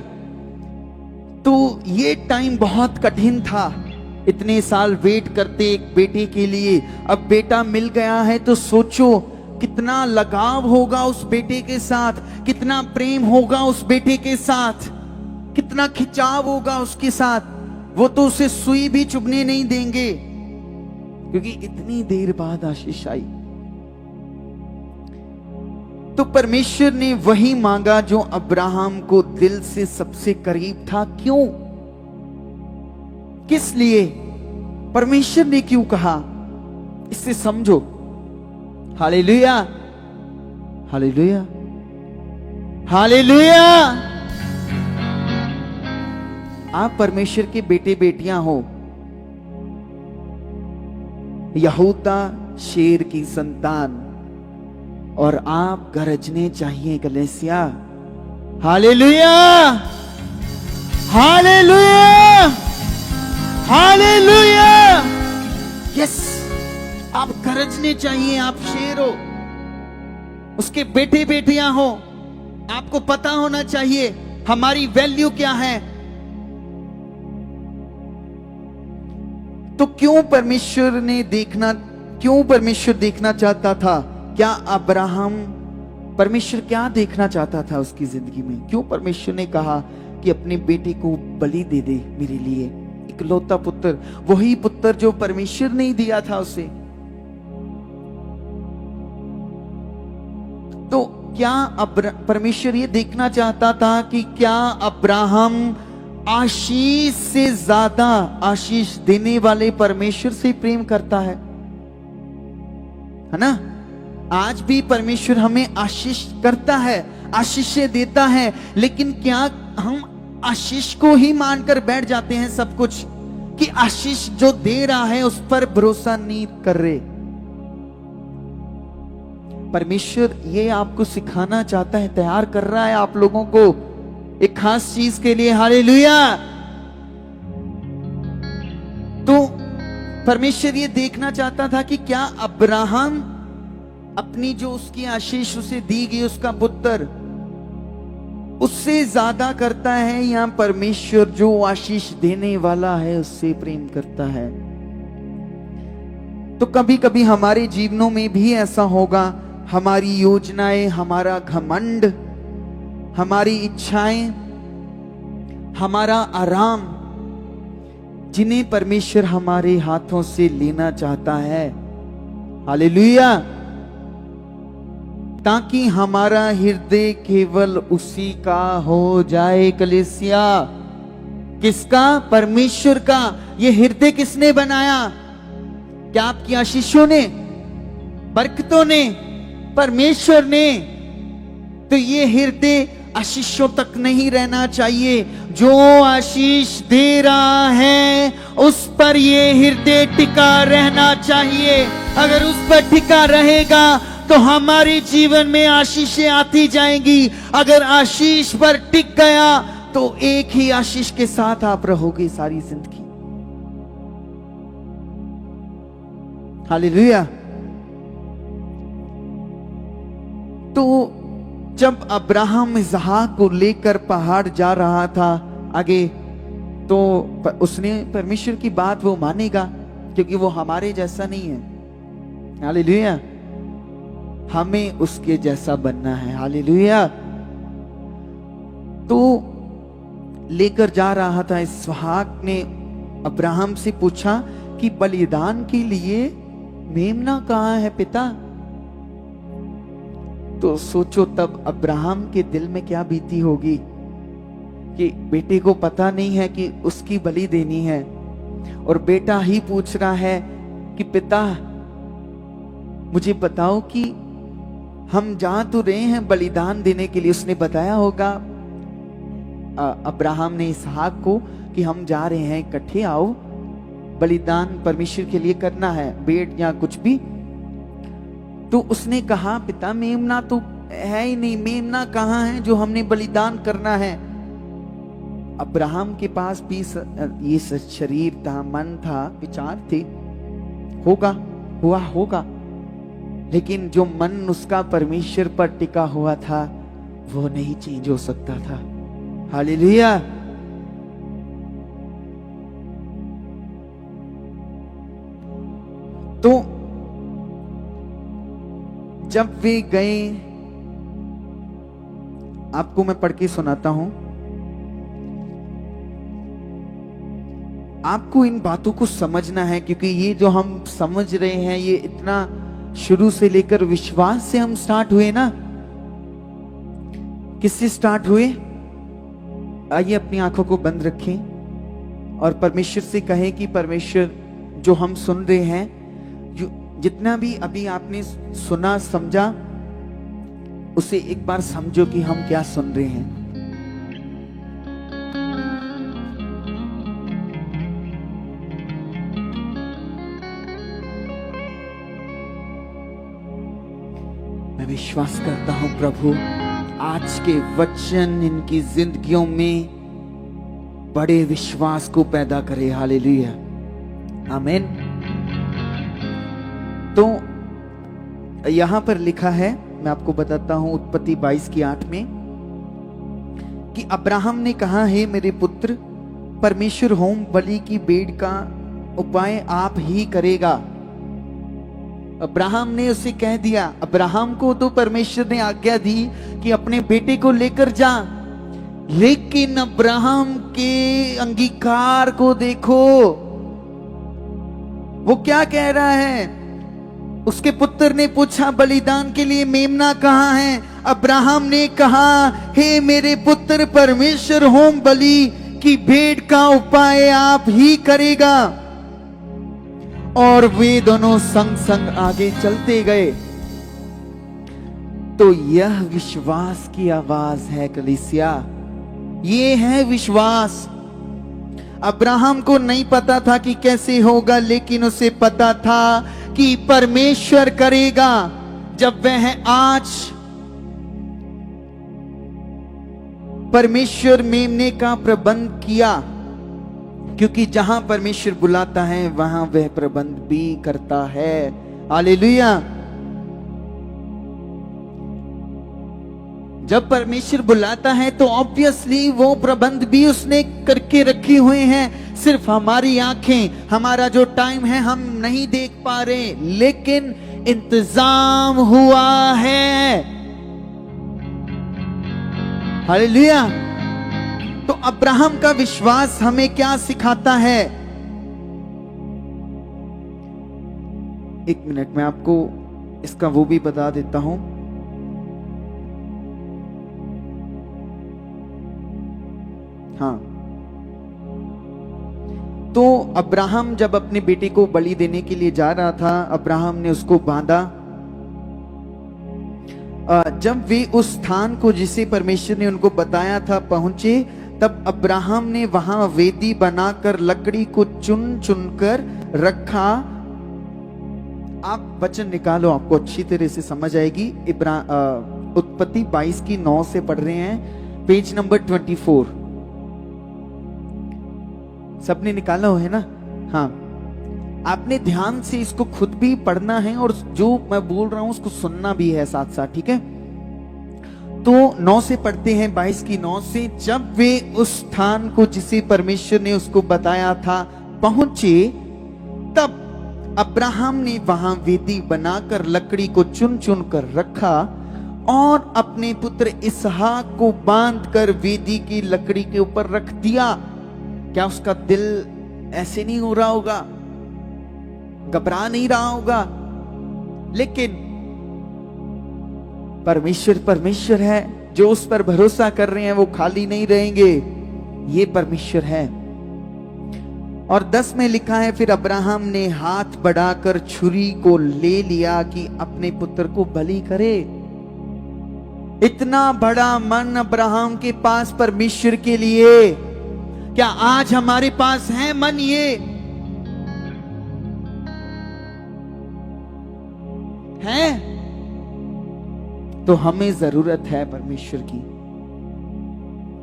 तो ये टाइम बहुत कठिन था, इतने साल वेट करते एक बेटे के लिए। अब बेटा मिल गया है तो सोचो कितना लगाव होगा उस बेटे के साथ, कितना प्रेम होगा उस बेटे के साथ, कितना खिंचाव होगा उसके साथ। वो तो उसे सुई भी चुभने नहीं देंगे, क्योंकि इतनी देर बाद आशीष आई। तो परमेश्वर ने वही मांगा जो अब्राहम को दिल से सबसे करीब था। क्यों? किस लिए? परमेश्वर ने क्यों कहा, इससे समझो। Hallelujah, hallelujah, hallelujah. आप परमेश्वर के बेटे बेटियां हो, यहूदा शेर की संतान, और आप गरजने चाहिए कलीसिया। Hallelujah, hallelujah, hallelujah. यस, आप गरजने चाहिए। आप शेर हो, उसके बेटे बेटियां हो। आपको पता होना चाहिए हमारी वैल्यू क्या है। तो क्यों परमेश्वर देखना चाहता था? क्या परमेश्वर क्या देखना चाहता था उसकी जिंदगी में? क्यों परमेश्वर ने कहा कि अपने बेटे को बलि दे दे मेरे लिए, इकलौता पुत्र, वही पुत्र जो परमेश्वर ने दिया था उसे। तो क्या परमेश्वर ये देखना चाहता था कि क्या अब्राहम आशीष से ज्यादा आशीष देने वाले परमेश्वर से प्रेम करता है ना? आज भी परमेश्वर हमें आशीष करता है, आशीषें देता है, लेकिन क्या हम आशीष को ही मानकर बैठ जाते हैं सब कुछ, कि आशीष जो दे रहा है उस पर भरोसा नहीं कर रहे? परमेश्वर ये आपको सिखाना चाहता है, तैयार कर रहा है आप लोगों को एक खास चीज के लिए। हालेलुया। तो परमेश्वर ये देखना चाहता था कि क्या अब्राहम अपनी जो उसकी आशीष उसे दी गई, उसका पुत्र, उससे ज्यादा करता है, या परमेश्वर जो आशीष देने वाला है उससे प्रेम करता है? तो कभी कभी हमारे जीवनों में भी ऐसा होगा, हमारी योजनाएं, हमारा घमंड, हमारी इच्छाएं, हमारा आराम, जिन्हें परमेश्वर हमारे हाथों से लेना चाहता है। हालेलुया। ताकि हमारा हृदय केवल उसी का हो जाए। कलीसिया, किसका? परमेश्वर का। ये हृदय किसने बनाया? क्या आपकी आशीषों ने, बरकतों ने, परमेश्वर ने? तो ये हृदय आशीषों तक नहीं रहना चाहिए। जो आशीष दे रहा है उस पर ये हृदय टिका रहना चाहिए। अगर उस पर टिका रहेगा तो हमारे जीवन में आशीषें आती जाएंगी। अगर आशीष पर टिक गया तो एक ही आशीष के साथ आप रहोगे सारी जिंदगी। हालेलुया। तो जब अब्राहम इसहाक को लेकर पहाड़ जा रहा था आगे, तो उसने परमेश्वर की बात वो मानेगा, क्योंकि वो हमारे जैसा नहीं है। हालेलुया। हमें उसके जैसा बनना है। हालेलुया। तो लेकर जा रहा था। इसहाक ने अब्राहम से पूछा कि बलिदान के लिए मेमना कहाँ है पिता? तो सोचो तब अब्राहम के दिल में क्या बीती होगी कि बेटे को पता नहीं है कि उसकी बलि देनी है, और बेटा ही पूछ रहा है कि पिता मुझे बताओ कि हम जा तो रहे हैं बलिदान देने के लिए। उसने बताया होगा अब्राहम ने इसहाक को कि हम जा रहे हैं, इकट्ठे आओ, बलिदान परमेश्वर के लिए करना है, भेंट या कुछ भी। तो उसने कहा पिता मेमना तो है ही नहीं, मेमना कहाँ है जो हमने बलिदान करना है? अब्राहम के पास भी ये शरीर था, मन था, विचार थे, होगा, हुआ होगा, लेकिन जो मन उसका परमेश्वर पर टिका हुआ था वो नहीं चेंज हो सकता था। हालेलुया। तो जब वे गए, आपको मैं पढ़ के सुनाता हूं। आपको इन बातों को समझना है, क्योंकि ये जो हम समझ रहे हैं ये इतना शुरू से लेकर विश्वास से हम स्टार्ट हुए ना। किससे स्टार्ट हुए? आइए अपनी आंखों को बंद रखें और परमेश्वर से कहें कि परमेश्वर जो हम सुन रहे हैं, जितना भी अभी आपने सुना समझा, उसे एक बार समझो कि हम क्या सुन रहे हैं। मैं विश्वास करता हूं प्रभु आज के वचन इनकी जिंदगियों में बड़े विश्वास को पैदा करे। हालेलुया, आमीन। तो यहां पर लिखा है, मैं आपको बताता हूं, उत्पत्ति 22:8 में कि अब्राहम ने कहा, हे मेरे पुत्र, परमेश्वर होम बलि की भेंट का उपाय आप ही करेगा। अब्राहम ने उसे कह दिया। अब्राहम को तो परमेश्वर ने आज्ञा दी कि अपने बेटे को लेकर जा, लेकिन अब्राहम के अंगीकार को देखो, वो क्या कह रहा है। उसके पुत्र ने पूछा बलिदान के लिए मेमना कहाँ है? अब्राहम ने कहा, हे मेरे पुत्र, परमेश्वर होम बलि की भेंट का उपाय आप ही करेगा। और वे दोनों संग संग आगे चलते गए। तो यह विश्वास की आवाज है कलीसिया, ये है विश्वास। अब्राहम को नहीं पता था कि कैसे होगा, लेकिन उसे पता था कि परमेश्वर करेगा। जब वह आज परमेश्वर मेमने का प्रबंध किया, क्योंकि जहां परमेश्वर बुलाता है वहां वह प्रबंध भी करता है। हालेलुया। जब परमेश्वर बुलाता है तो ऑब्वियसली वो प्रबंध भी उसने करके रखे हुए हैं। सिर्फ हमारी आंखें, हमारा जो टाइम है हम नहीं देख पा रहे, लेकिन इंतजाम हुआ है। हालेलुया। तो अब्राहम का विश्वास हमें क्या सिखाता है? एक मिनट में आपको इसका वो भी बता देता हूं। हाँ, तो अब्राहम जब अपने बेटे को बलि देने के लिए जा रहा था, अब्राहम ने उसको बांधा। जब वे उस स्थान को जिसे परमेश्वर ने उनको बताया था पहुंचे, तब अब्राहम ने वहां वेदी बनाकर लकड़ी को चुन चुनकर रखा आप वचन निकालो, आपको अच्छी तरह से समझ आएगी। उत्पत्ति 22 की 9 से पढ़ रहे हैं, पेज नंबर 24। सबने निकाला हो है ना? हाँ, आपने ध्यान से इसको खुद भी पढ़ना है और जो मैं बोल रहा हूं उसको सुनना भी है साथ साथ, ठीक है? तो 9 से पढ़ते हैं, 22 की 9 से। जब वे उस स्थान को जिसे परमेश्वर ने उसको बताया था पहुंचे, तब अब्राहम ने वहां वेदी बनाकर लकड़ी को चुन चुन कर रखा और अपने पुत्र इसहाक को बांधकर वेदी की लकड़ी के ऊपर रख दिया। क्या उसका दिल ऐसे नहीं हो रहा होगा, घबरा नहीं रहा होगा? लेकिन परमेश्वर है, जो उस पर भरोसा कर रहे हैं वो खाली नहीं रहेंगे। ये परमेश्वर है। और 10 में लिखा है, फिर अब्राहम ने हाथ बढ़ाकर छुरी को ले लिया कि अपने पुत्र को बलि करे। इतना बड़ा मन अब्राहम के पास परमेश्वर के लिए। क्या आज हमारे पास है मन ये? है? तो हमें जरूरत है परमेश्वर की,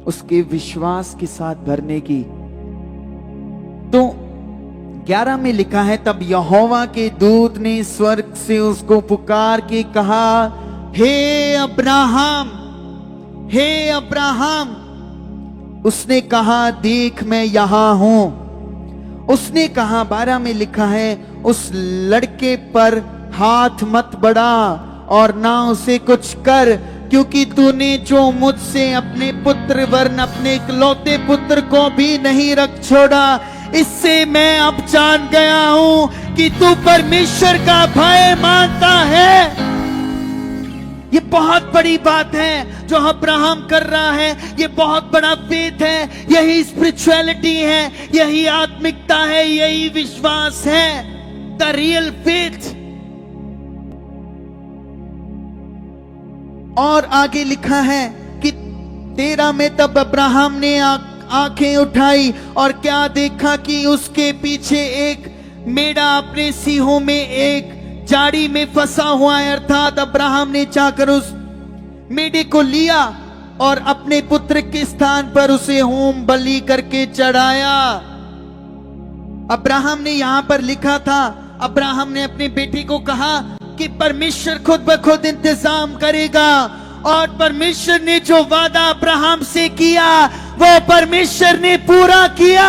उसके विश्वास के साथ भरने की। तो 11 में लिखा है, तब यहोवा के दूत ने स्वर्ग से उसको पुकार के कहा, हे अब्राहम, हे अब्राहम। उसने कहा, देख मैं यहां हूं। उसने कहा, 12 में लिखा है, उस लड़के पर हाथ मत बढ़ा और ना उसे कुछ कर, क्योंकि तूने जो मुझसे अपने पुत्र वरन अपने इकलौते पुत्र को भी नहीं रख छोड़ा, इससे मैं अब जान गया हूं कि तू परमेश्वर का भय मानता है। ये बहुत बड़ी बात है जो अब्राहम कर रहा है। ये बहुत बड़ा फेथ है, यही स्पिरिचुअलिटी है, यही आत्मिकता है, यही विश्वास है, द रियल फेथ। और आगे लिखा है कि 13 में, तब अब्राहम ने आंखें उठाई और क्या देखा कि उसके पीछे एक मेढ़ा अपने सीहों में एक जाड़ी में फंसा हुआ है। अर्थात अब्राहम ने जाकर उस मेढ़े को लिया और अपने पुत्र के स्थान पर उसे होम बलि करके चढ़ाया। अब्राहम ने यहां पर लिखा था, अब्राहम ने अपने बेटे को कहा कि परमेश्वर खुद ब खुद इंतजाम करेगा, और परमेश्वर ने जो वादा अब्राहम से किया वो परमेश्वर ने पूरा किया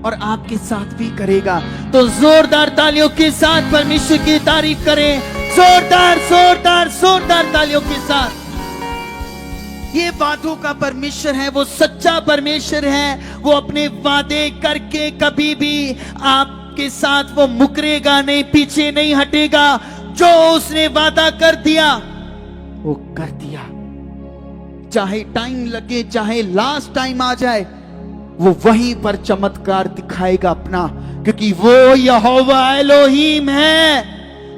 और आपके साथ भी करेगा। तो जोरदार तालियों के साथ परमेश्वर की तारीफ करें, जोरदार जोरदार जोरदार तालियों के साथ। ये वादों का परमेश्वर है, वो सच्चा परमेश्वर है। वो अपने वादे करके कभी भी आपके साथ वो मुकरेगा नहीं, पीछे नहीं हटेगा। जो उसने वादा कर दिया वो कर दिया, चाहे टाइम लगे, चाहे लास्ट टाइम आ जाए, वो वहीं पर चमत्कार दिखाएगा अपना, क्योंकि वो यहोवा एलोहीम है,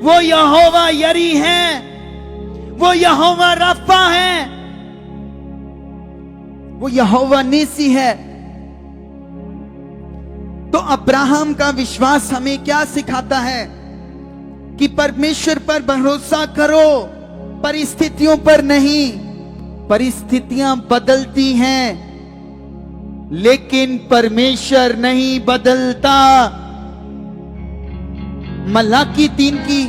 वो यहोवा यरी है, वो यहोवा रफा है, वो यहोवा नीसी है। तो अब्राहम का विश्वास हमें क्या सिखाता है? कि परमेश्वर पर भरोसा करो, परिस्थितियों पर नहीं। परिस्थितियां बदलती हैं लेकिन परमेश्वर नहीं बदलता। मलाकी 3 की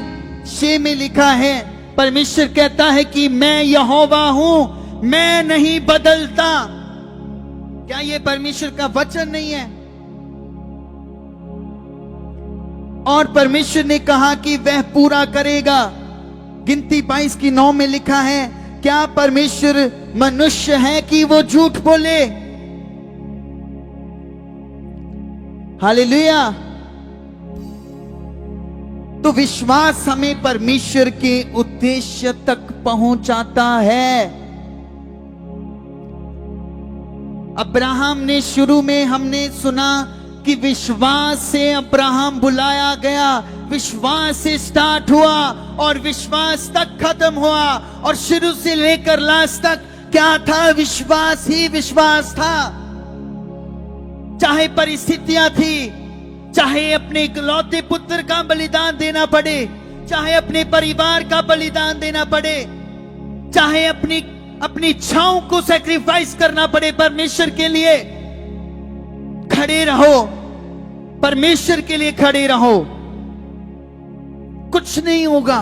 6 में लिखा है, परमेश्वर कहता है कि मैं यहोवा हूं, मैं नहीं बदलता। क्या यह परमेश्वर का वचन नहीं है? और परमेश्वर ने कहा कि वह पूरा करेगा। गिनती 22 की 9 में लिखा है, क्या परमेश्वर मनुष्य है कि वो झूठ बोले? हालेलुया। तो विश्वास हमें परमेश्वर के उद्देश्य तक पहुंचाता है। अब्राहम ने शुरू में हमने सुना कि विश्वास से अब्राहम बुलाया गया, विश्वास से स्टार्ट हुआ और विश्वास तक खत्म हुआ। और शुरू से लेकर लास्ट तक क्या था? विश्वास ही विश्वास था। चाहे परिस्थितियां थी, चाहे अपने इकलौते पुत्र का बलिदान देना पड़े, चाहे अपने परिवार का बलिदान देना पड़े, चाहे अपनी इच्छाओं को सैक्रिफाइस करना पड़े, परमेश्वर के लिए खड़े रहो, परमेश्वर के लिए खड़े रहो। कुछ नहीं होगा,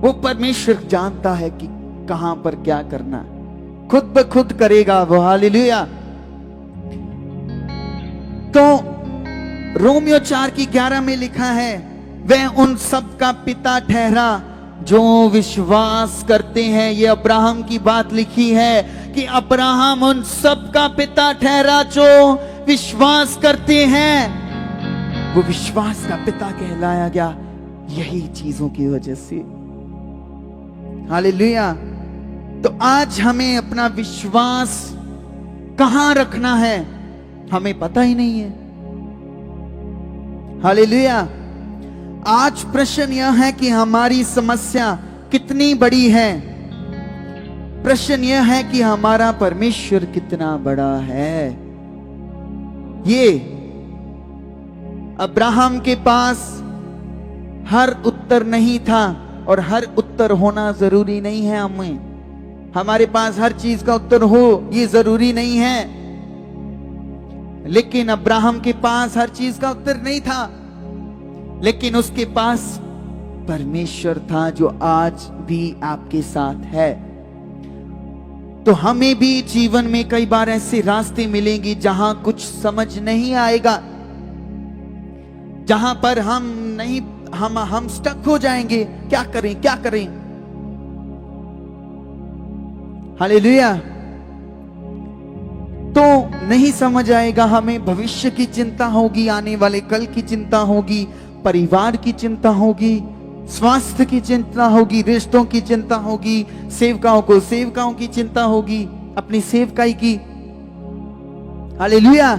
वो परमेश्वर जानता है कि कहां पर क्या करना, खुद ब खुद करेगा वो। हालेलुया। तो रोमियो 4:11 में लिखा है, वह उन सब का पिता ठहरा जो विश्वास करते हैं। ये अब्राहम की बात लिखी है कि अब्राहम उन सब का पिता ठहरा जो विश्वास करते हैं। वो विश्वास का पिता कहलाया गया यही चीजों की वजह से। हालेलुया। तो आज हमें अपना विश्वास कहां रखना है हमें पता ही नहीं है। हालेलुया। आज प्रश्न यह है कि हमारी समस्या कितनी बड़ी है। प्रश्न यह है कि हमारा परमेश्वर कितना बड़ा है। ये अब्राहम के पास हर उत्तर नहीं था, और हर उत्तर होना जरूरी नहीं है। हमारे पास हर चीज का उत्तर हो ये जरूरी नहीं है। लेकिन अब्राहम के पास हर चीज का उत्तर नहीं था, लेकिन उसके पास परमेश्वर था जो आज भी आपके साथ है। तो हमें भी जीवन में कई बार ऐसे रास्ते मिलेंगे जहां कुछ समझ नहीं आएगा, जहां पर हम स्टक हो जाएंगे, क्या करें क्या करें। हालेलुया। तो नहीं समझ आएगा, हमें भविष्य की चिंता होगी, आने वाले कल की चिंता होगी, परिवार की चिंता होगी, स्वास्थ्य की चिंता होगी, रिश्तों की चिंता होगी, सेवकाओं की चिंता होगी, अपनी सेवकाई की। हालेलुया।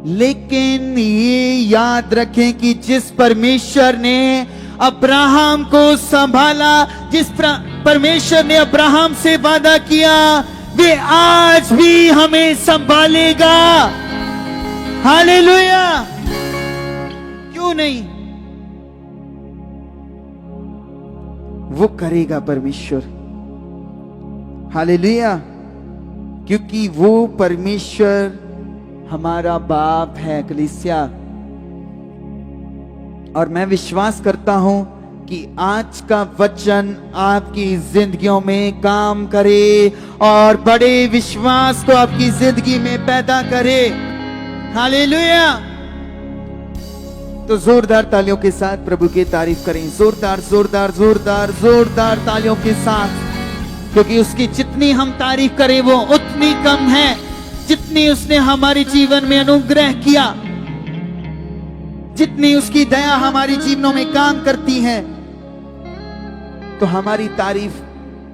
लेकिन ये याद रखें कि जिस परमेश्वर ने अब्राहम को संभाला, जिस परमेश्वर ने अब्राहम से वादा किया, वे आज भी हमें संभालेगा। हालेलुया। क्यों नहीं? वो करेगा परमेश्वर। हालेलुया। क्योंकि वो परमेश्वर हमारा बाप है कलीसिया। और मैं विश्वास करता हूं कि आज का वचन आपकी जिंदगियों में काम करे और बड़े विश्वास को आपकी जिंदगी में पैदा करे। हालेलुया। तो जोरदार तालियों के साथ प्रभु की तारीफ करें। जोरदार जोरदार जोरदार जोरदार तालियों के साथ, क्योंकि उसकी जितनी हम तारीफ करें वो उतनी कम है, जितनी उसने हमारे जीवन में अनुग्रह किया, जितनी उसकी दया हमारी जीवनों में काम करती है। तो हमारी तारीफ,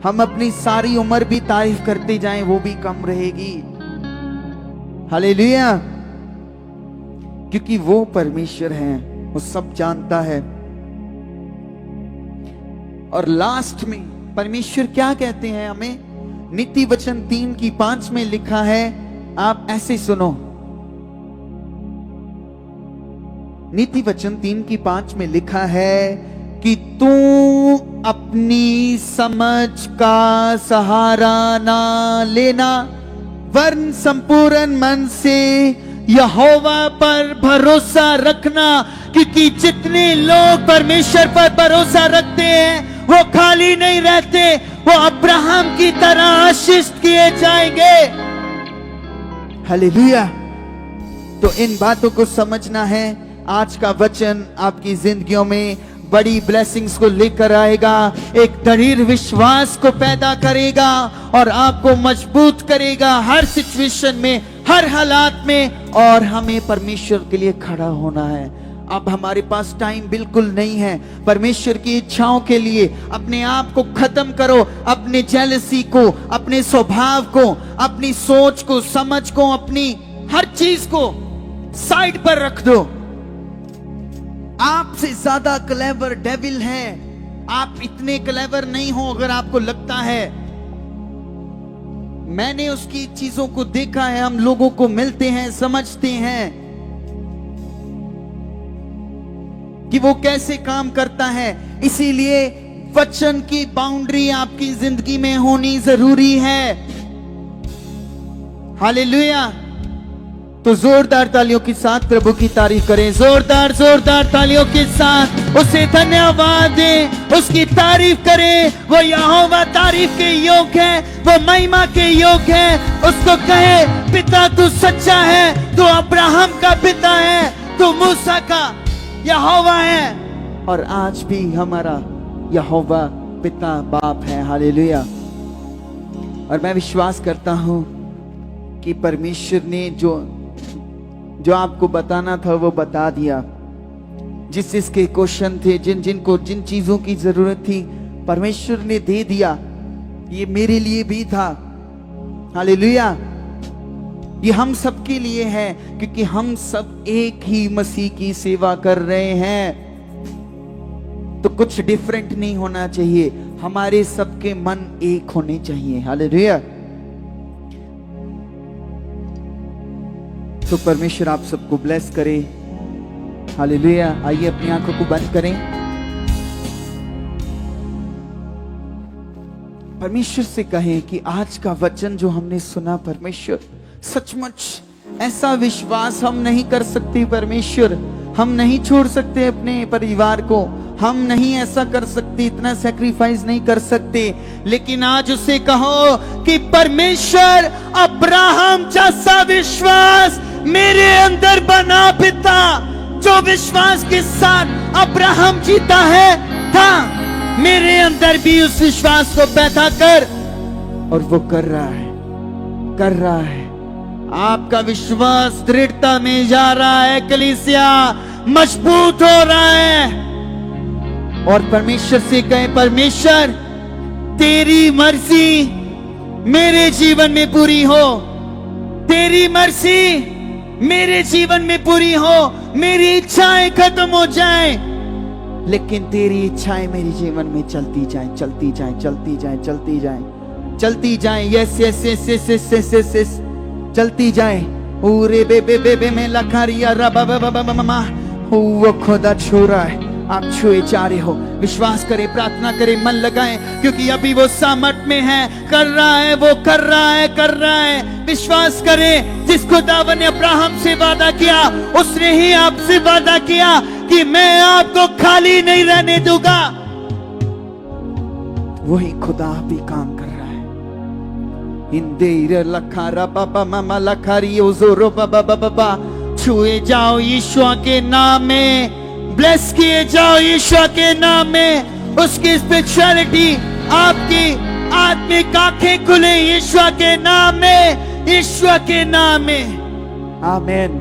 हम अपनी सारी उम्र भी तारीफ करते जाएं, वो भी कम रहेगी। हालेलुया। क्योंकि वो परमेश्वर है, वो सब जानता है। और लास्ट में परमेश्वर क्या कहते हैं हमें? नीति वचन 3:5 में लिखा है, आप ऐसे सुनो। नीति वचन 3:5 में लिखा है कि तू अपनी समझ का सहारा ना लेना, वरन संपूर्ण मन से यहोवा पर भरोसा रखना। क्योंकि जितने लोग परमेश्वर पर भरोसा रखते हैं वो खाली नहीं रहते, वो अब्राहम की तरह आशीष किए जाएंगे। हालेलुया। तो इन बातों को समझना है। आज का वचन आपकी जिंदगियों में बड़ी ब्लेसिंग्स को लेकर आएगा, एक दृढ़ विश्वास को पैदा करेगा और आपको मजबूत करेगा हर सिचुएशन में, हर हालात में। और हमें परमेश्वर के लिए खड़ा होना है। अब हमारे पास टाइम बिल्कुल नहीं है परमेश्वर की इच्छाओं के लिए। अपने आप को खत्म करो, अपने जेलसी को, अपने स्वभाव को, अपनी सोच को, समझ को, अपनी हर चीज को साइड पर रख दो। आपसे ज्यादा क्लेवर डेविल है। आप इतने क्लेवर नहीं हो अगर आपको लगता है। मैंने उसकी चीजों को देखा है, हम लोगों को मिलते हैं, समझते हैं, कि वो कैसे काम करता है। इसीलिए वचन की बाउंड्री आपकी जिंदगी में होनी जरूरी है। हालेलुया। तो जोरदार तालियों के साथ प्रभु की तारीफ करें, जोरदार जोरदार तालियों के साथ उसे धन्यवाद दें, उसकी तारीफ करें। वो यहोवा तारीफ के योग्य है, वो महिमा के योग्य है। उसको कहे पिता तू सच्चा है, तू अब्राहम का पिता है, तू मूसा का यहोवा है, और आज भी हमारा यहोवा पिता बाप है। हालेलुया। और मैं विश्वास करता हूं कि परमेश्वर ने जो आपको बताना था वो बता दिया। जिस जिसके क्वेश्चन थे, जिन चीजों की जरूरत थी, परमेश्वर ने दे दिया। ये मेरे लिए भी था। हालेलुया। ये हम सबके लिए है, क्योंकि हम सब एक ही मसीह की सेवा कर रहे हैं। तो कुछ डिफरेंट नहीं होना चाहिए, हमारे सबके मन एक होने चाहिए। हालेलुया। तो परमेश्वर आप सबको ब्लेस करे। हालेलुया। आइए अपनी आंखों को बंद करें। परमेश्वर से कहें कि आज का वचन जो हमने सुना, परमेश्वर सचमुच ऐसा विश्वास हम नहीं कर सकते। परमेश्वर, हम नहीं छोड़ सकते अपने परिवार को, हम नहीं ऐसा कर सकते, इतना सैक्रिफाइस नहीं कर सकते। लेकिन आज उसे कहो कि परमेश्वर अब्राहम जैसा विश्वास मेरे अंदर बना पिता। जो विश्वास के साथ अब्राहम जीता है था, मेरे अंदर भी उस विश्वास को पैदा कर। और वो कर रहा है, कर रहा है। आपका विश्वास दृढ़ता में जा रहा है, कलीसिया मजबूत हो रहा है। और परमेश्वर से कहे, परमेश्वर तेरी मर्जी मेरे जीवन में पूरी हो, तेरी मर्जी मेरे जीवन में पूरी हो। मेरी इच्छाएं खत्म हो जाएं, लेकिन तेरी इच्छाएं मेरे जीवन में चलती जाएं, चलती जाएं, चलती जाएं, चलती जाएं, चलती जाएं। Yes yes yes yes yes yes yes yes चलती जाएं। ओरे बे बे बे बे में लखारिया रबा बा बा बा मा। वो खुदा छू रहा है, आप छुए जा रहे हो। विश्वास करें, प्रार्थना करें, मन लगाएं, क्योंकि अभी वो सामर्थ में है, कर रहा है, वो कर रहा है, कर रहा है। विश्वास करें, जिस खुदावन ने अब्राहम से वादा किया, उसने ही आपसे वादा किया कि मैं आपको खाली नहीं रहने दूंगा। वही खुदा भी काम कर रहा है। इंदेर लखारा बाबा मामा लखारी ओजोरो बाबा बाबा। छुए जाओ यीशु के नाम में, ब्लेस किए जाओ यीशु के नाम में। उसकी स्पिरिचुअलिटी, आपकी आत्मिक आंखें खुले यीशु के नाम में, यीशु के नाम में। आमीन।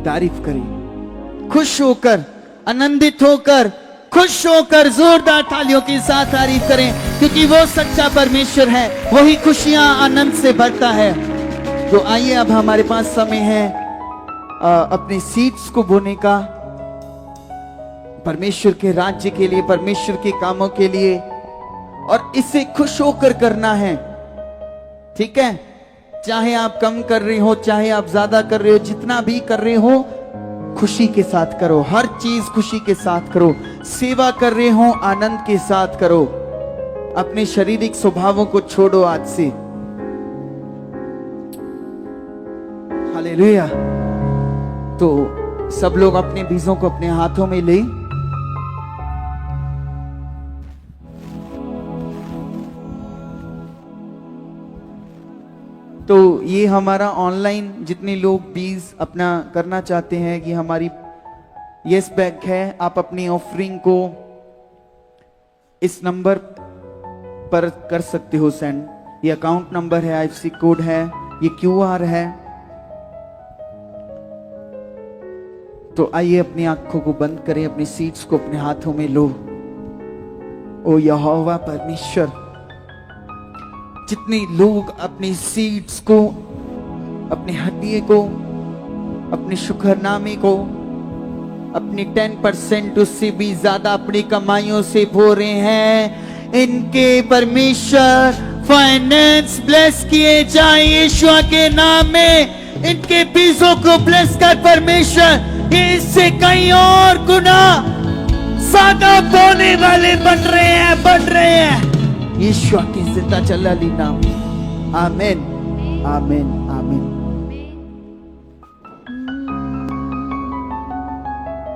तारीफ करें, खुश होकर, आनंदित होकर, खुश होकर जोरदार तालियों के साथ तारीफ करें, क्योंकि वो सच्चा परमेश्वर है, वही खुशियां आनंद से भरता है। तो आइए, अब हमारे पास समय है अपने सीड्स को बोने का, परमेश्वर के राज्य के लिए, परमेश्वर के कामों के लिए, और इसे खुश होकर करना है। ठीक है, चाहे आप कम कर रहे हो, चाहे आप ज्यादा कर रहे हो, जितना भी कर रहे हो, खुशी के साथ करो। हर चीज खुशी के साथ करो। सेवा कर रहे हो, आनंद के साथ करो। अपने शारीरिक स्वभावों को छोड़ो आज से। हालेलुया। तो सब लोग अपने बीजों को अपने हाथों में ले, तो ये हमारा ऑनलाइन जितने लोग बीज अपना करना चाहते हैं, कि हमारी यस बैंक है। आप अपनी ऑफरिंग को इस नंबर पर कर सकते हो सेंड। ये अकाउंट नंबर है, IFSC कोड है, ये QR है। तो आइए अपनी आंखों को बंद करें, अपनी सीड्स को अपने हाथों में लो। ओ यहोवा परमेश्वर, जितने लोग अपनी सीड्स को, अपने हदिये को, अपने शुक्रनामे को, अपनी 10% उससे भी ज्यादा अपनी कमाइयों से भो रहे हैं, इनके परमेश्वर फाइनेंस ब्लेस किए जाए यीशु के नाम में। इनके बीजों को ब्लेस कर परमेश्वर, इससे कहीं और गुना ज्यादा बोने वाले बन रहे हैं। यीशु की जिंदा जलाली नाम। आमीन आमीन।